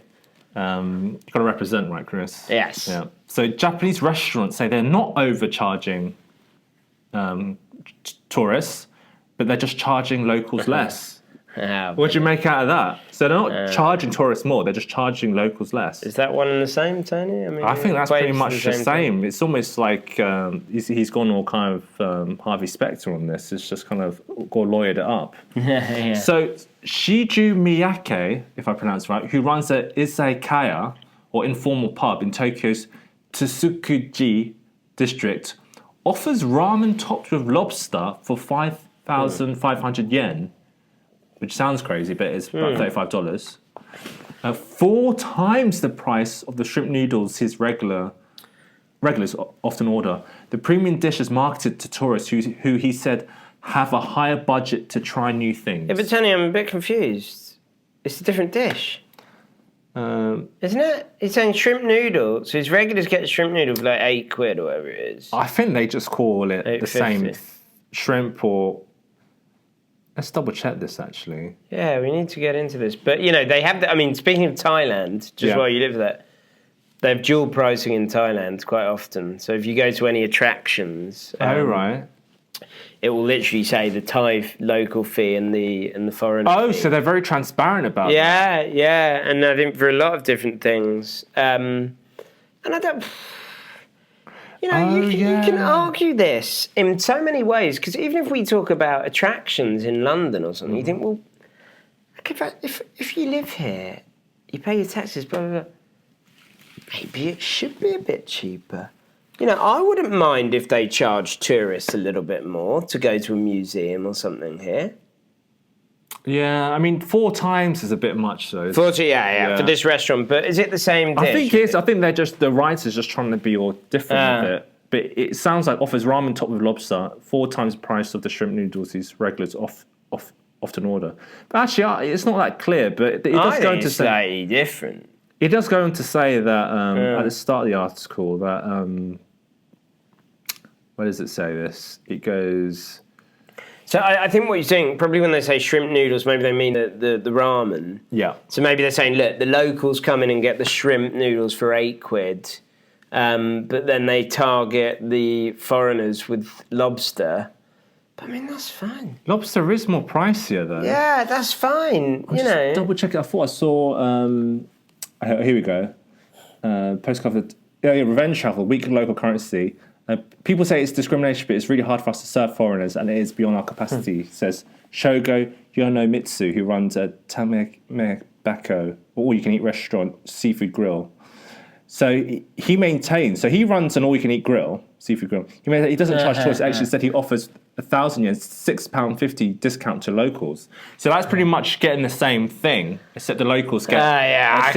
You've got to represent, right, Chris? Yes. Yeah. So Japanese restaurants say they're not overcharging tourists, but they're just charging locals less. What do you make out of that? So they're not charging tourists more; they're just charging locals less. Is that one and the same, Tony? I mean, I think that's pretty much the same. It's almost like he's gone all kind of Harvey Specter on this. It's just kind of lawyered it up. Yeah. So Shiju Miyake, if I pronounce it right, who runs a izakaya or informal pub in Tokyo's Tsukuji district, offers ramen topped with lobster for 5,500 yen, which sounds crazy, but it's about $35. 4 times the price of the shrimp noodles his regulars often order. The premium dish is marketed to tourists who he said have a higher budget to try new things. Yeah, but Tony, I'm a bit confused. It's a different dish. Isn't it? It's saying shrimp noodle. So his regulars get shrimp noodle for like £8 or whatever it is. I think they just call it the same shrimp or... Let's double check this actually. Yeah, we need to get into this. But, you know, they have... I mean, speaking of Thailand, just while you live there, they have dual pricing in Thailand quite often. So if you go to any attractions... right. It will literally say the Thai local fee and the foreign fee. Oh, so they're very transparent about that. Yeah. And I think for a lot of different things. And I don't... You know, you can argue this in so many ways, because even if we talk about attractions in London or something, you think, well, if you live here, you pay your taxes, blah, blah, blah, maybe it should be a bit cheaper. You know, I wouldn't mind if they charged tourists a little bit more to go to a museum or something here. Yeah, I mean, 4 times is a bit much, though. 40, yeah, for this restaurant. But is it the same dish? I think they're just, the writer's just trying to be all different with it. But it sounds like offers ramen topped with lobster, 4 times the price of the shrimp noodles these regulars often order. But actually, it's not that clear, but it does go on to say... slightly different. It does go on to say that, at the start of the article, that... where does it say this? It goes... So I think what you're saying, probably when they say shrimp noodles, maybe they mean the ramen. Yeah. So maybe they're saying, look, the locals come in and get the shrimp noodles for £8, but then they target the foreigners with lobster. But I mean, that's fine. Lobster is more pricier, though. Yeah, that's fine. Double check it. I thought I saw... here we go. Postcard. Revenge travel, weak local currency. People say it's discrimination, but it's really hard for us to serve foreigners, and it is beyond our capacity, says Shogo Yonomitsu, who runs a Tamebako, all-you-can-eat restaurant, seafood grill. So he maintains, he runs an all-you-can-eat grill, seafood grill. He doesn't charge tourists. Actually said he offers 1,000 yen, £6.50 discount to locals. So that's pretty much getting the same thing, except the locals get I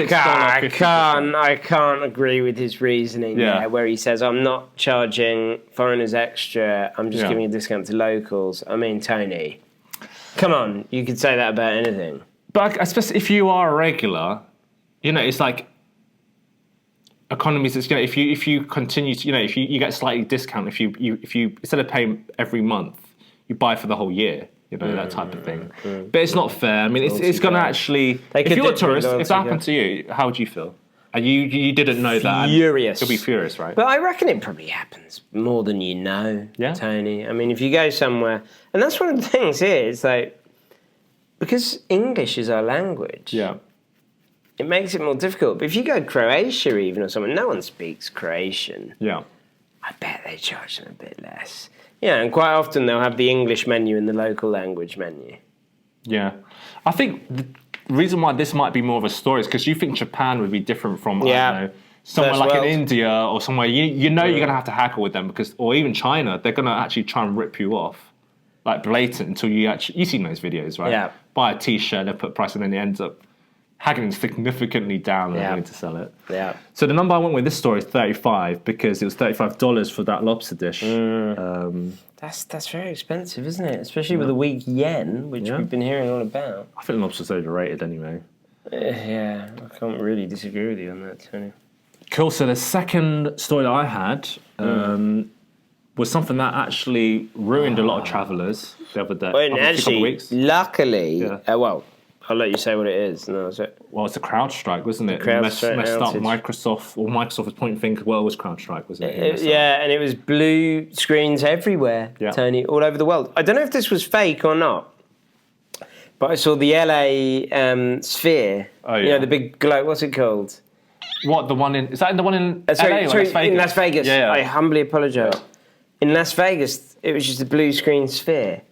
can't agree with his reasoning there, where he says, I'm not charging foreigners extra, I'm just giving a discount to locals. I mean, Tony, come on, you could say that about anything. But especially if you are a regular, it's like economies. If you continue to, if you get a slightly discount, if you instead of paying every month, you buy for the whole year. That type of thing. But it's not fair. I mean, it's going to actually... If you're a tourist, if that happened to you, how would you feel? And you didn't know that. Furious. You'll be furious, right? But I reckon it probably happens more than you know, Tony. I mean, if you go somewhere... And that's one of the things here, it's like... Because English is our language... It makes it more difficult. But if you go to Croatia even or something, no one speaks Croatian. Yeah. I bet they charge them a bit less. Yeah, and quite often they'll have the English menu and the local language menu. Yeah. I think the reason why this might be more of a story is because you think Japan would be different from, I don't know, somewhere like in India or somewhere, you're going to have to haggle with them or even China, they're going to actually try and rip you off. Like blatant until you've seen those videos, right? Yeah. Buy a t-shirt, they put price and then it ends up haggling significantly down and willing to sell it. Yeah. So the number I went with this story is 35 because it was $35 for that lobster dish. That's very expensive, isn't it? Especially with the weak yen, which we've been hearing all about. I think lobster's overrated anyway. Yeah, I can't really disagree with you on that, Tony. Cool. So the second story that I had was something that actually ruined a lot of travellers the other day. Well, actually, luckily, I'll let you say what it is. No, is it? Well, it's a CrowdStrike, wasn't it? Messed up Microsoft, or Microsoft was pointing fingers. Well, it was CrowdStrike, wasn't it? And it was blue screens everywhere, Tony, all over the world. I don't know if this was fake or not, But I saw the LA Sphere. Oh, yeah. You know, the big globe. What's it called? What, the one in... Is that the one in LA or Las Vegas? In Las Vegas. Yeah. I humbly apologise. Yeah. In Las Vegas, it was just a blue screen Sphere.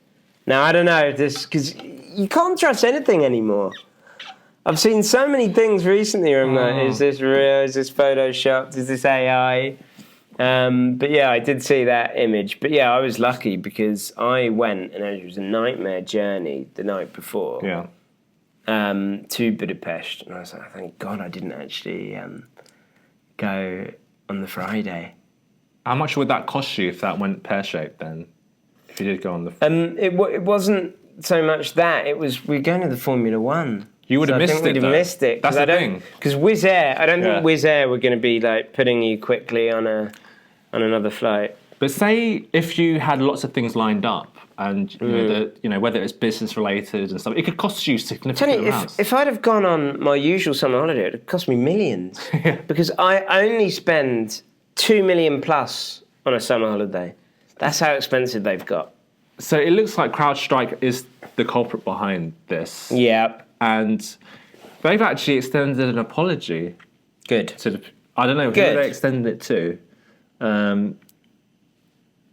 Now, I don't know if this... Because you can't trust anything anymore. I've seen so many things recently where I'm like, is this real? Is this photoshopped? Is this AI? But yeah, I did see that image. But yeah, I was lucky because I went and it was a nightmare journey the night before to Budapest. And I was like, thank God I didn't actually go on the Friday. How much would that cost you if that went pear-shaped then? If you did go on the... It wasn't so much that. It was, we're going to the Formula One. You would have missed it, I think we'd have missed it. That's the thing. Because Wizz Air, I don't think Wizz Air were going to be like putting you quickly on another flight. But say if you had lots of things lined up and you know whether it's business related and stuff, it could cost you significant amounts. If I'd have gone on my usual summer holiday, it'd cost me millions. Because I only spend 2 million plus on a summer holiday. That's how expensive they've got. So it looks like CrowdStrike is the culprit behind this. Yeah. And they've actually extended an apology. Good. To the, I don't know who they extended it to.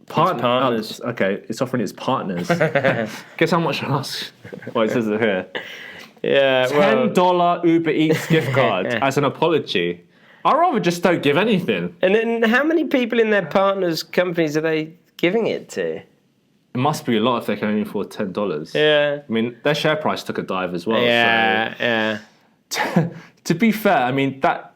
Partners. Okay, it's offering its partners. Guess how much I asked? Well, it says it here. Yeah, $10 Uber Eats gift card as an apology. I'd rather just don't give anything. And then how many people in their partners' companies are they giving it to? It must be a lot if they can only afford $10. Yeah. I mean, their share price took a dive as well. Yeah. To be fair, I mean, that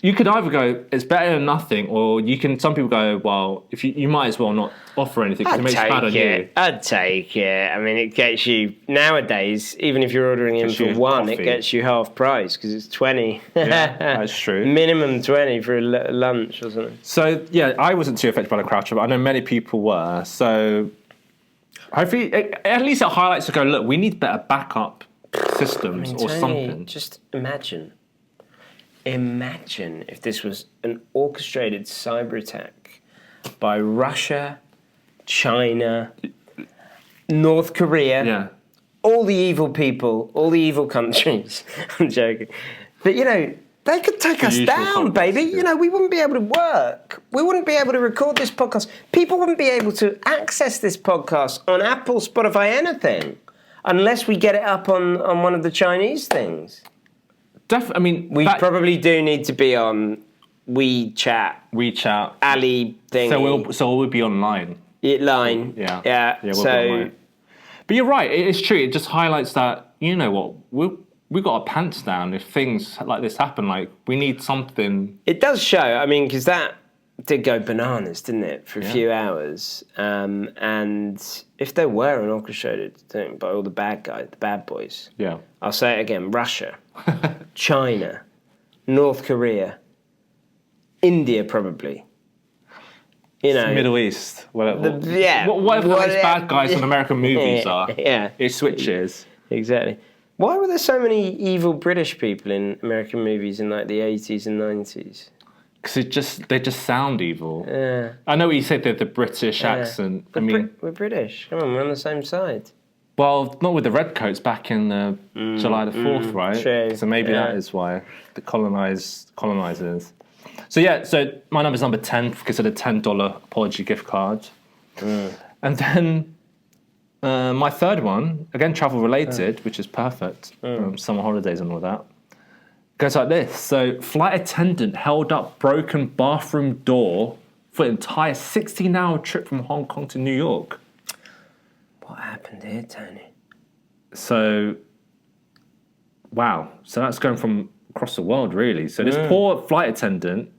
you could either go, it's better than nothing, or you can. Some people go, well, if you might as well not offer anything because it makes it bad on you. I'd take it. I mean, it gets you nowadays. Even if you're ordering in for one, it gets you half price because it's 20. Yeah, that's true. Minimum 20 for a lunch or something. So yeah, I wasn't too affected by the crowd, but I know many people were. So hopefully, at least it highlights to go, look, we need better backup systems or something. Just imagine if this was an orchestrated cyber attack by Russia, China, North Korea, all the evil people, all the evil countries. I'm joking. But, you know, they could take us down, baby. You know, we wouldn't be able to work. We wouldn't be able to record this podcast. People wouldn't be able to access this podcast on Apple, Spotify, anything, unless we get it up on one of the Chinese things. I mean, we probably do need to be on WeChat, Ali thing. So we'll be online. Line. Yeah. We'll be online. But you're right. It's true. It just highlights that, you know what, we got our pants down if things like this happen. Like, we need something. It does show. I mean, because that did go bananas, didn't it, for a few hours? And if there were an orchestrated thing by all the bad guys, the bad boys, I'll say it again: Russia, China, North Korea, India, probably. You know, Middle East. Whatever those whatever bad guys in American movies are. It switches. Exactly. Why were there so many evil British people in American movies in like the 80s and 90s? Because they just sound evil. Yeah. I know what you said, the British accent. We're British. Come on, we're on the same side. Well, not with the redcoats back in July the 4th, right? True. So maybe that is why the colonizers. So my number's number 10 because of the $10 apology gift card. And then my third one, again travel related, which is perfect. Summer holidays and all that. Goes like this. So, flight attendant held up broken bathroom door for an entire 16-hour trip from Hong Kong to New York. What happened here, Tony? So, wow. So that's going from across the world, really. So this poor flight attendant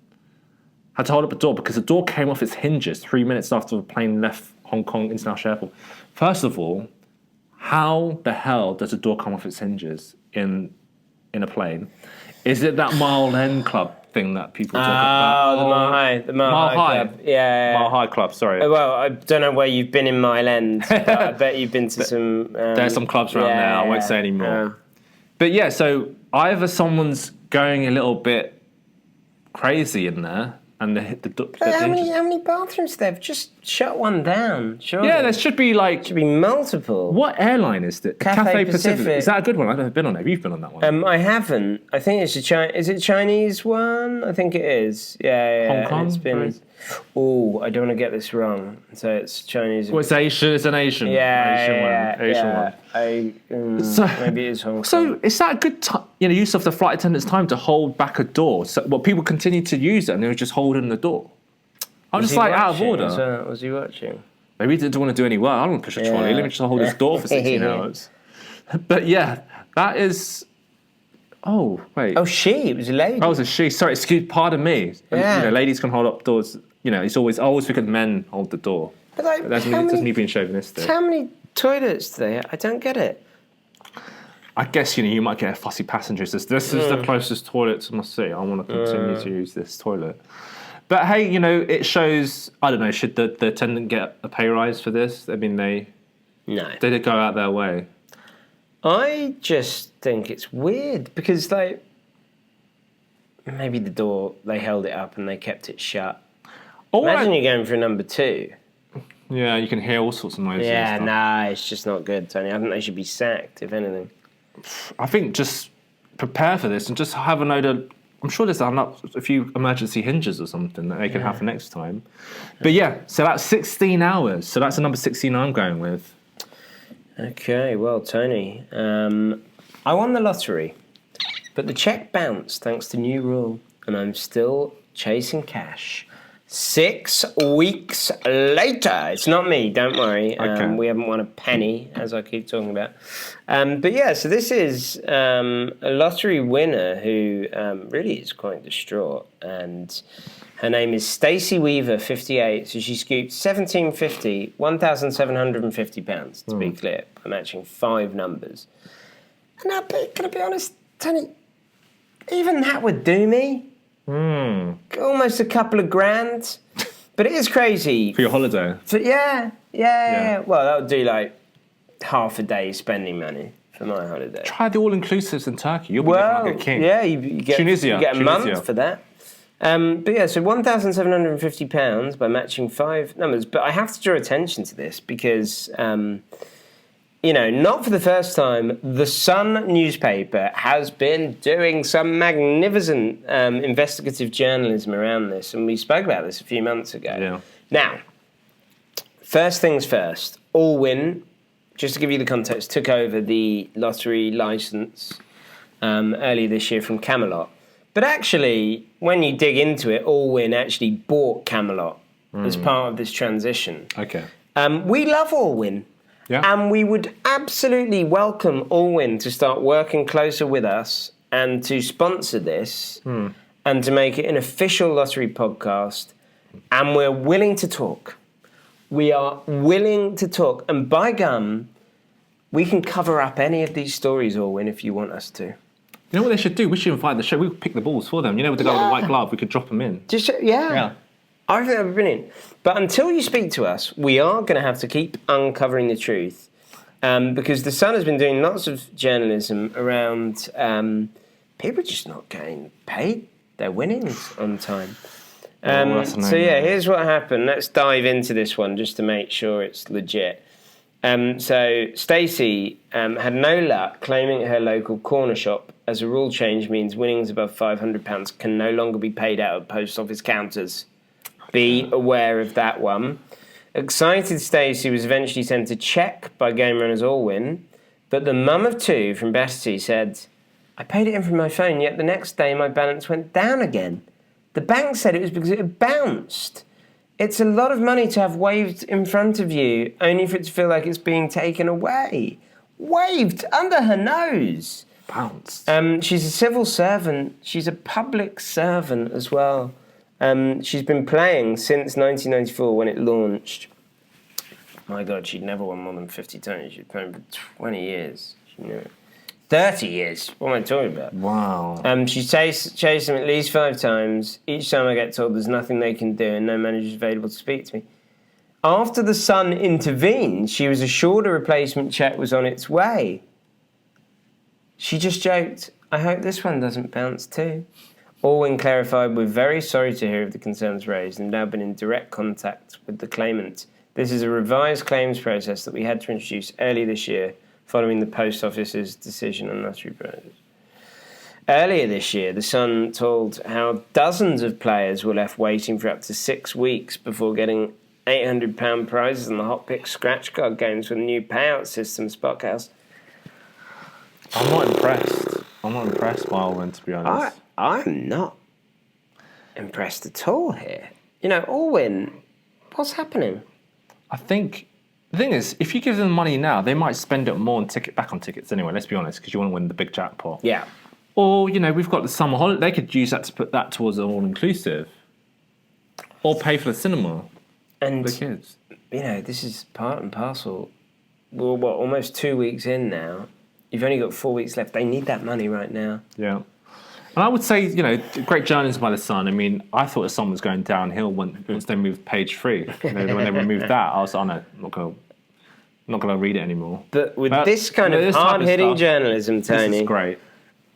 had to hold up a door because the door came off its hinges 3 minutes after the plane left Hong Kong International Airport. First of all, how the hell does a door come off its hinges in a plane? Is it that Mile End Club thing that people talk about? Oh, the Mile High Club. Yeah. Mile High Club, sorry. Well, I don't know where you've been in Mile End, but I bet you've been to some... there's some clubs around there, I won't say anymore. But yeah, so either someone's going a little bit crazy in there, and how many bathrooms they've just shut one down? Surely. Yeah, there should be multiple. What airline is it? Cathay Pacific. Is that a good one? I've never been on it. You've been on that one. I haven't. I think it's is it a Chinese one? I think it is. Yeah. Hong Kong. It's been. Oh, I don't want to get this wrong. So it's Chinese. Well, it's Asian. It's an Asian. Asian one. Maybe it is Hong Kong. So is that a good use of the flight attendant's time to hold back a door? So people continue to use it and they were just holding the door. I'm just out of order. Was he watching? Maybe he didn't want to do any work. I don't want to push a trolley. Let me just hold his door for 16 hours. But yeah, that is. Oh wait. Oh, it was a lady. Oh, it was a she. Sorry, pardon me. Yeah. Ladies can hold up doors. It's always. I always think of men hold the door. But that's me being chauvinistic. How many toilets do they have? I don't get it. I guess you might get a fussy passenger. This is the closest toilet to my seat. I want to continue to use this toilet. But hey, it shows. I don't know. Should the attendant get a pay rise for this? I mean, they did go out their way. I just think it's weird because maybe the door, they held it up and they kept it shut. Imagine you're going for number 2. Yeah, you can hear all sorts of noises. Yeah, it's just not good, Tony. I think they should be sacked, if anything. I think just prepare for this and just have a note of. I'm sure there's a few emergency hinges or something that they can have for next time. But yeah, so that's 16 hours. So that's the number 16 I'm going with. Okay, well, Tony, I won the lottery, but the cheque bounced thanks to new rule, and I'm still chasing cash. 6 weeks later. It's not me, don't worry. Okay. We haven't won a penny, as I keep talking about. But yeah, so this is a lottery winner who really is quite distraught, and her name is Stacey Weaver, 58. So she scooped £1,750, to be clear, by matching 5 numbers. And now, can I be honest, Tony, even that would do me. Almost a couple of grand. But it is crazy. For your holiday? Yeah. Well, that would do half a day spending money for my holiday. Try the all-inclusives in Turkey. You'll be like a king. Yeah, you get a month for that. But yeah, so £1,750 by matching 5 numbers. But I have to draw attention to this because, not for the first time, the Sun newspaper has been doing some magnificent investigative journalism around this. And we spoke about this a few months ago. Yeah. Now, first things first, Allwyn, just to give you the context, took over the lottery licence earlier this year from Camelot. But actually, when you dig into it, Allwyn actually bought Camelot as part of this transition. Okay. We love Allwyn. Yeah. And we would absolutely welcome Allwyn to start working closer with us and to sponsor this and to make it an official lottery podcast. And we're willing to talk. We are willing to talk. And by gum, we can cover up any of these stories, Allwyn, if you want us to. You know what they should do? We should invite the show. We could pick the balls for them. With the guy with the white glove, we could drop them in. Yeah. I think that would be brilliant. But until you speak to us, we are going to have to keep uncovering the truth. Because The Sun has been doing lots of journalism around people just not getting paid their winnings on time. So here's what happened. Let's dive into this one just to make sure it's legit. So Stacey had no luck claiming at her local corner shop as a rule change means winnings above £500 can no longer be paid out at post office counters. Be aware of that one. Excited Stacey was eventually sent a cheque by game runners Allwyn, but the mum of 2 from Battersea said, I paid it in from my phone, yet the next day my balance went down again. The bank said it was because it had bounced. It's a lot of money to have waved in front of you, only for it to feel like it's being taken away. Waved under her nose. Bounced. She's a civil servant. She's a public servant as well. She's been playing since 1994 when it launched. My God, she'd never won more than 50 times. She'd played for 20 years. She knew it. 30 years. What am I talking about? Wow. She's chased them at least 5 times. Each time I get told there's nothing they can do and no manager's available to speak to me. After the Sun intervened, she was assured a replacement cheque was on its way. She just joked, I hope this one doesn't bounce too. When clarified, we're very sorry to hear of the concerns raised and now been in direct contact with the claimant. This is a revised claims process that we had to introduce earlier this year following the Post Office's decision on lottery prizes. Earlier this year, The Sun told how dozens of players were left waiting for up to 6 weeks before getting £800 prizes in the Hot Pick scratch card games with a new payout system, Spotcast. I'm not impressed. I'm not impressed by Allwyn, to be honest. I'm not impressed at all here. Allwyn, what's happening? I think the thing is, if you give them money now, they might spend it more on back on tickets anyway, let's be honest, because you want to win the big jackpot. Yeah. Or, we've got the summer holiday. They could use that to put that towards an all-inclusive. Or pay for the cinema and for the kids. This is part and parcel. We're, almost 2 weeks in now. You've only got 4 weeks left. They need that money right now. Yeah. And I would say, great journalism by The Sun. I mean, I thought The Sun was going downhill once they moved page 3. When they removed that, I was like, no, I'm not going to read it anymore. But with this kind of hard-hitting journalism, Tony... This is great.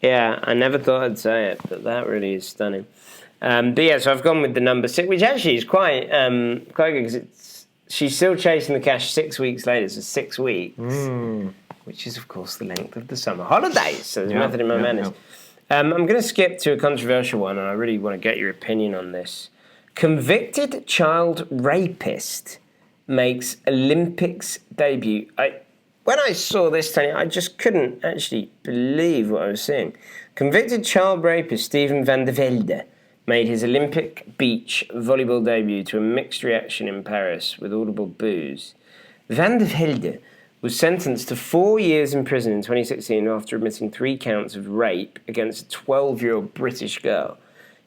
Yeah, I never thought I'd say it, but that really is stunning. So I've gone with the number 6, which actually is quite good because she's still chasing the cash 6 weeks later, so 6 weeks, which is, of course, the length of the summer holidays. So there's method in my madness. Yeah. I'm going to skip to a controversial one, and I really want to get your opinion on this. Convicted child rapist makes Olympics debut. When I saw this, Tony, I just couldn't actually believe what I was seeing. Convicted child rapist Steven van der Velde made his Olympic beach volleyball debut to a mixed reaction in Paris with audible boos. Van der Velde was sentenced to 4 years in prison in 2016 after admitting 3 counts of rape against a 12-year-old British girl.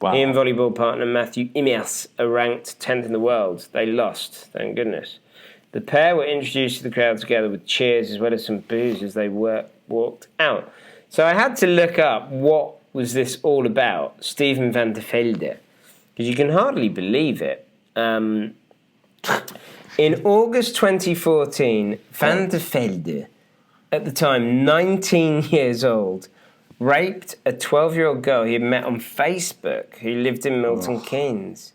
Wow. He and volleyball partner Matthew Immers are ranked 10th in the world. They lost, thank goodness. The pair were introduced to the crowd together with cheers as well as some boos as they walked out. So I had to look up what was this all about, Steven van der Velde, because you can hardly believe it. In August 2014, Van der Velde, at the time 19 years old, raped a 12-year-old girl he had met on Facebook who lived in Milton Keynes.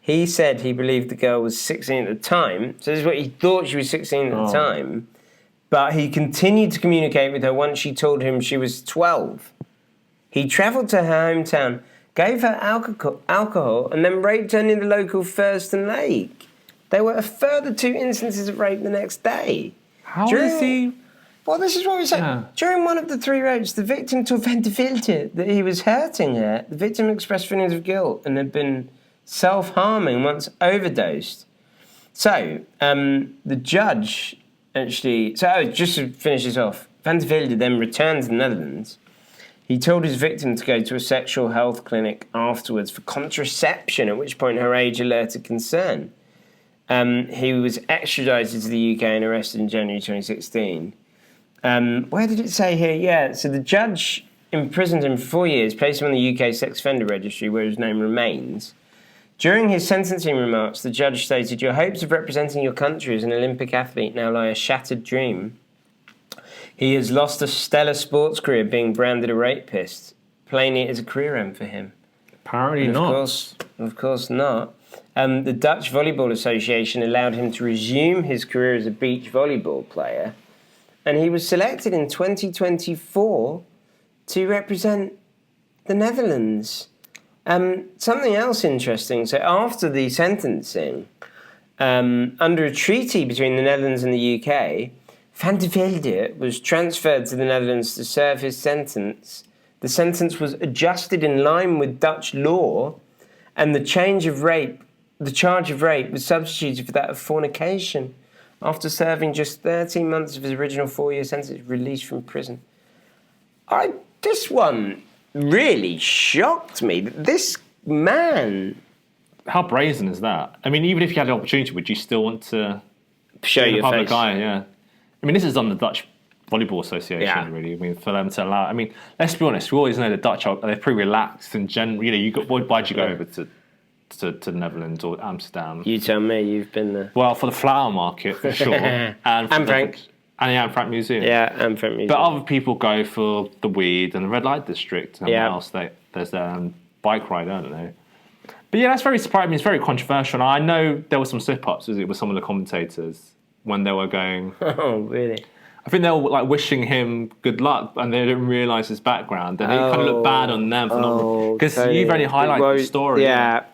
He said he believed the girl was 16 at the time, so this is what he thought she was 16 at the time, but he continued to communicate with her once she told him she was 12. He travelled to her hometown, gave her alcohol, and then raped her near the local Thurston Lake. There were a further 2 instances of rape the next day. How is he... Well, this is what we said. Yeah. During one of the 3 rapes, the victim told Van der Velde that he was hurting her. The victim expressed feelings of guilt and had been self-harming once overdosed. So, the judge actually... just to finish this off, Van der Velde then returned to the Netherlands. He told his victim to go to a sexual health clinic afterwards for contraception, at which point her age alerted concern. He was extradited to the UK and arrested in January 2016. Where did it say here? Yeah, so the judge imprisoned him for 4 years, placed him on the UK sex offender registry where his name remains. During his sentencing remarks, the judge stated, "Your hopes of representing your country as an Olympic athlete now lie a shattered dream. He has lost a stellar sports career being branded a rapist. Plainly, it is a career end for him." Apparently not. Of course not. The Dutch Volleyball Association allowed him to resume his career as a beach volleyball player, and he was selected in 2024 to represent the Netherlands. Something else interesting, so after the sentencing, under a treaty between the Netherlands and the UK, Van der Velde was transferred to the Netherlands to serve his sentence. The sentence was adjusted in line with Dutch law, and the charge of rape was substituted for that of fornication. After serving just 13 months of his original 4-year sentence, released from prison. This one really shocked me. This man... How brazen is that? I mean, even if you had the opportunity, would you still want to... show your public face? Eye, yeah. I mean, this is on the Dutch Volleyball Association, really. I mean, for them to allow... I mean, let's be honest, we always know the Dutch they're pretty relaxed in general. Why'd you go over to the Netherlands or Amsterdam? You tell me, you've been there. Well, for the flower market, for sure. and Frank. And Frank Museum. Yeah, and Frank Museum. But other people go for the weed and the red light district. And what else? There's bike rider. I don't know. But yeah, that's very surprising. I mean, it's very controversial. And I know there were some slip-ups with some of the commentators when they were going. Oh, really? I think they were like wishing him good luck, and they didn't realise his background, and it kind of looked bad on them for not, because you've only highlighted the story. Yeah.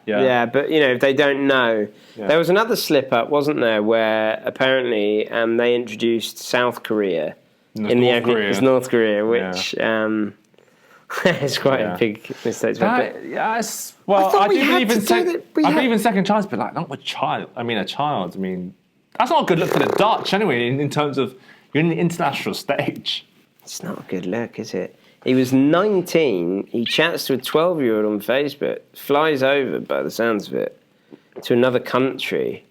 But if they don't know, there was another slip-up, wasn't there, where apparently they introduced South Korea in the opening. It's North Korea, which is quite a big mistake. Yes. Well, I believe in second chance, but like not with child. I mean, a child. I mean, that's not a good look for the Dutch anyway. In terms of you're in the international stage. It's not a good look, is it? He was 19. He chats to a 12-year-old on Facebook. Flies over, by the sounds of it, to another country.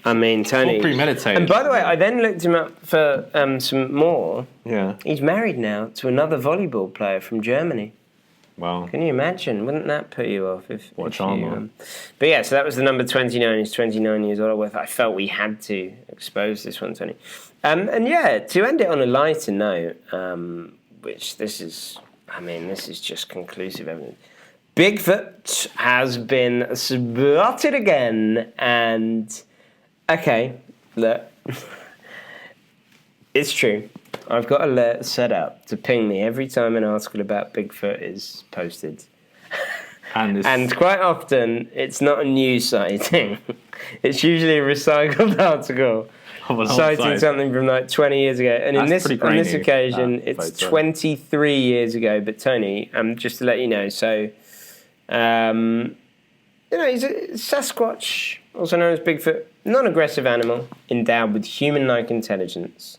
I mean, Tony. All premeditated. And by the way, I then looked him up for some more. Yeah. He's married now to another volleyball player from Germany. Wow. Can you imagine? Wouldn't that put you off? What a charmer. But yeah, so that was the number 29. He's 29 years old. I felt we had to expose this one, Tony. And yeah, to end it on a lighter note, which this is just conclusive evidence. Bigfoot has been spotted again, and okay, look, it's true. I've got alerts set up to ping me every time an article about Bigfoot is posted. And quite often, it's not a news sighting. It's usually a recycled article citing something from like 20 years ago. And on this occasion, it's 23 years ago. But Tony, just to let you know, so, he's a Sasquatch, also known as Bigfoot, non-aggressive animal endowed with human-like intelligence,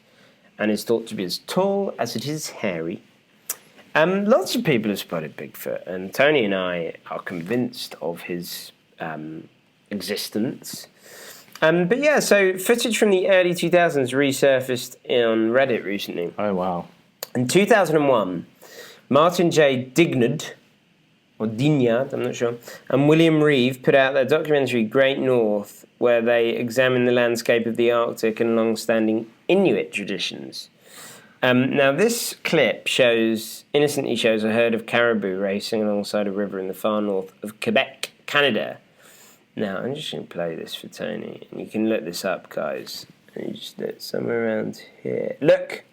and is thought to be as tall as it is hairy. Lots of people have spotted Bigfoot, and Tony and I are convinced of his existence. But yeah, so footage from the early 2000s resurfaced on Reddit recently. Oh, wow. In 2001, Martin J. Dignard, or Dignard, I'm not sure, and William Reeve put out their documentary Great North, where they examine the landscape of the Arctic and long-standing Inuit traditions. Now, this clip innocently shows a herd of caribou racing alongside a river in the far north of Quebec, Canada. Now, I'm just going to play this for Tony, and you can look this up, guys. And you just look somewhere around here. Look!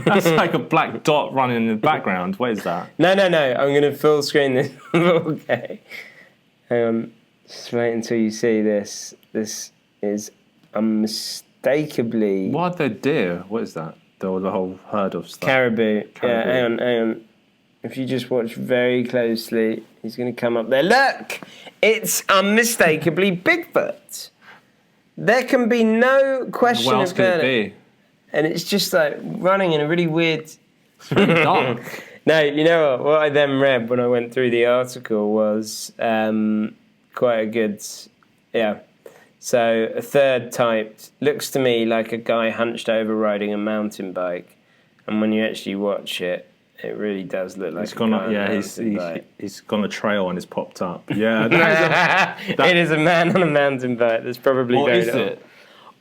That's like a black dot running in the background. What is that? No. I'm going to full screen this. Okay. Hang on. Just wait until you see this. This is unmistakably... What are they deer? What is that? The whole herd of stuff. Caribou. Yeah, hang on. If you just watch very closely, he's going to come up there. Look! It's unmistakably Bigfoot. There can be no question of it. What else could it be? And it's just like running in a really weird... It's very dark. No, you know what I then read when I went through the article was quite a good... Yeah. So a third typed looks to me like a guy hunched over riding a mountain bike. And when you actually watch it, it really does look like he's gone a trail and it's popped up. Yeah. It is a man on a mountain bike. That's probably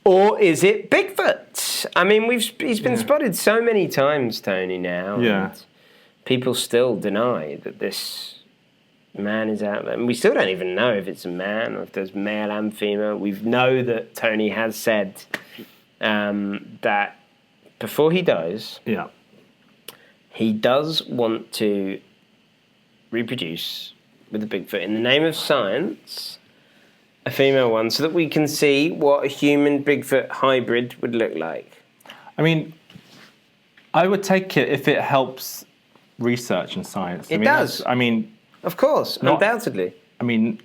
Or is it Bigfoot? I mean, he's been spotted so many times, Tony, now. Yeah. And people still deny that this man is out there. And we still don't even know if it's a man or if there's male and female. We know that Tony has said that before he dies, he does want to reproduce with a Bigfoot in the name of science. A female one, so that we can see what a human Bigfoot hybrid would look like. I mean, I would take it if it helps research and science. It does. Of course, undoubtedly. I mean,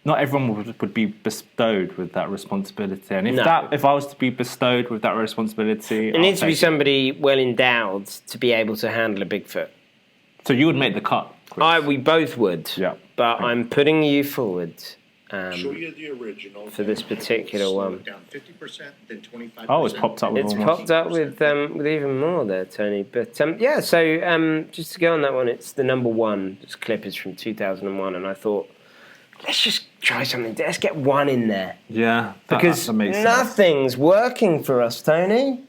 not everyone would be bestowed with that responsibility. And if I was to be bestowed with that responsibility... It needs to be somebody well endowed to be able to handle a Bigfoot. So you would make the cut, Chris? We both would. Yeah. But I'm putting you forward... show you the original for this particular one. Down 50%, then 25%. Oh, it's popped up with with even more there, Tony. But so just to go on that one, it's the number one. This clip is from 2001, and I thought, let's just try something. Let's get one in there. Yeah, because that makes nothing's sense. Working for us, Tony.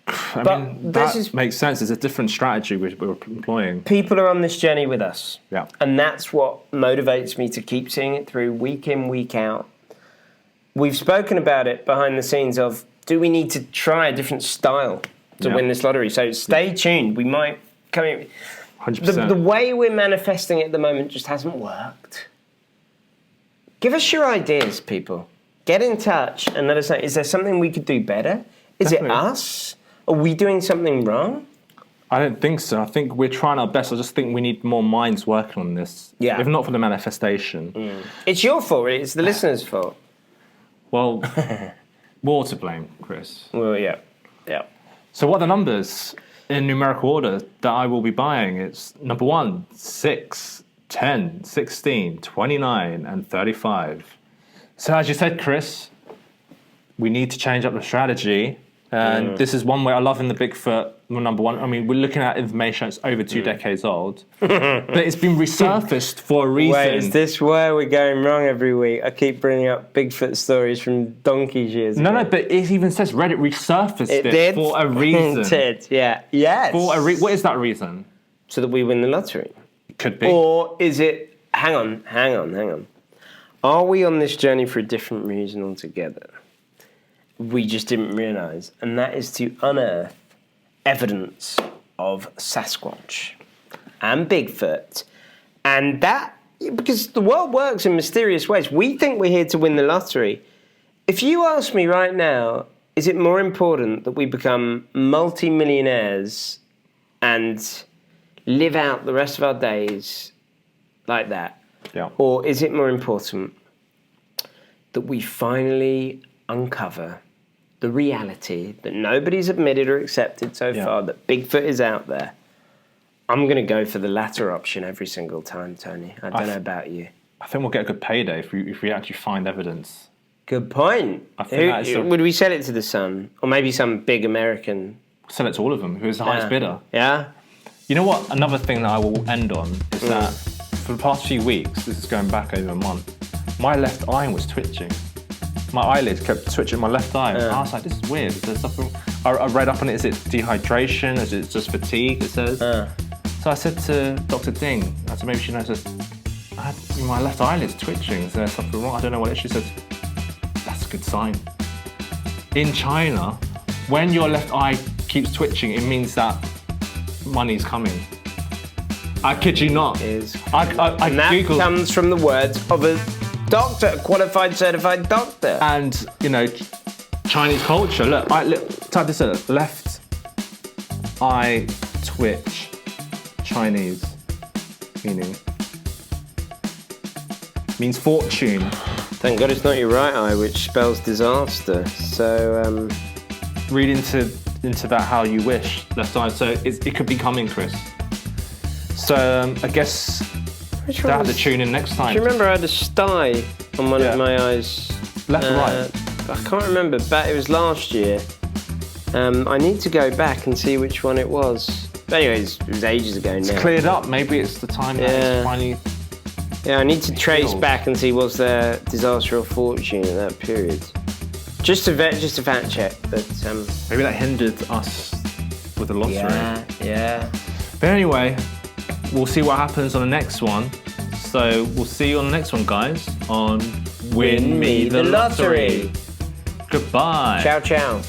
I mean, that makes sense. It's a different strategy we're employing. People are on this journey with us. Yeah. And that's what motivates me to keep seeing it through week in, week out. We've spoken about it behind the scenes of, do we need to try a different style to win this lottery? So stay tuned. We might come in. 100%. The way we're manifesting it at the moment just hasn't worked. Give us your ideas, people. Get in touch and let us know. Is there something we could do better? Is it us? Are we doing something wrong? I don't think so. I think we're trying our best. I just think we need more minds working on this. Yeah. If not for the manifestation. It's your fault. It's the listeners' fault. Well, we're all to blame, Chris. Well, yeah. So what are the numbers in numerical order that I will be buying? It's number 1, 6, 10, 16, 29, and 35. So as you said, Chris, we need to change up the strategy. And this is one way I love in the Bigfoot, number 1. I mean, we're looking at information that's over 2 decades old. But it's been resurfaced for a reason. Wait, is this where we're going wrong every week? I keep bringing up Bigfoot stories from donkeys years ago. No, but it even says Reddit resurfaced it for a reason. It did, yeah. Yes. What is that reason? So that we win the lottery. It could be. Or is it... Hang on. Are we on this journey for a different reason altogether? We just didn't realise, and that is to unearth evidence of Sasquatch and Bigfoot. And that, because the world works in mysterious ways. We think we're here to win the lottery. If you ask me right now, is it more important that we become multi-millionaires and live out the rest of our days like that? Yeah. Or is it more important that we finally uncover the reality that nobody's admitted or accepted so far, that Bigfoot is out there? I'm going to go for the latter option every single time, Tony. I don't know about you. I think we'll get a good payday if we actually find evidence. Good point. I think would we sell it to the Sun? Or maybe some big American? Sell it to all of them. Who's the highest bidder? Yeah? You know what? Another thing that I will end on is that for the past few weeks, this is going back over a month, my left eye was twitching. My eyelids kept twitching my left eye. I was like, this is weird. Is there something? I read up on it. Is it dehydration? Is it just fatigue, it says? So I said to Dr. Ding, I said, maybe she knows this. My left eyelid's twitching. Is there something wrong? I don't know what it is. She says, that's a good sign. In China, when your left eye keeps twitching, it means that money's coming. I kid you not. And that Googled, comes from the words of a doctor, a qualified, certified doctor. And, you know, Chinese culture. Look, type this in. Left eye twitch. Chinese meaning. Means fortune. Thank God it's not your right eye, which spells disaster. So, read into that how you wish. Left eye. So it could be coming, Chris. So I guess I have to tune in next time. Do you remember I had a sty on one of my eyes? Left or right? I can't remember, but it was last year. I need to go back and see which one it was. But anyways, it was ages ago now. It's cleared up. Maybe it's the time that it's finally... Yeah, I need to trace back and see was there disaster or fortune in that period. Just to fact check, but... maybe that hindered us with the lottery. Yeah. But anyway, we'll see what happens on the next one. So we'll see you on the next one, guys, on Win Me the Lottery. Goodbye. Ciao, ciao.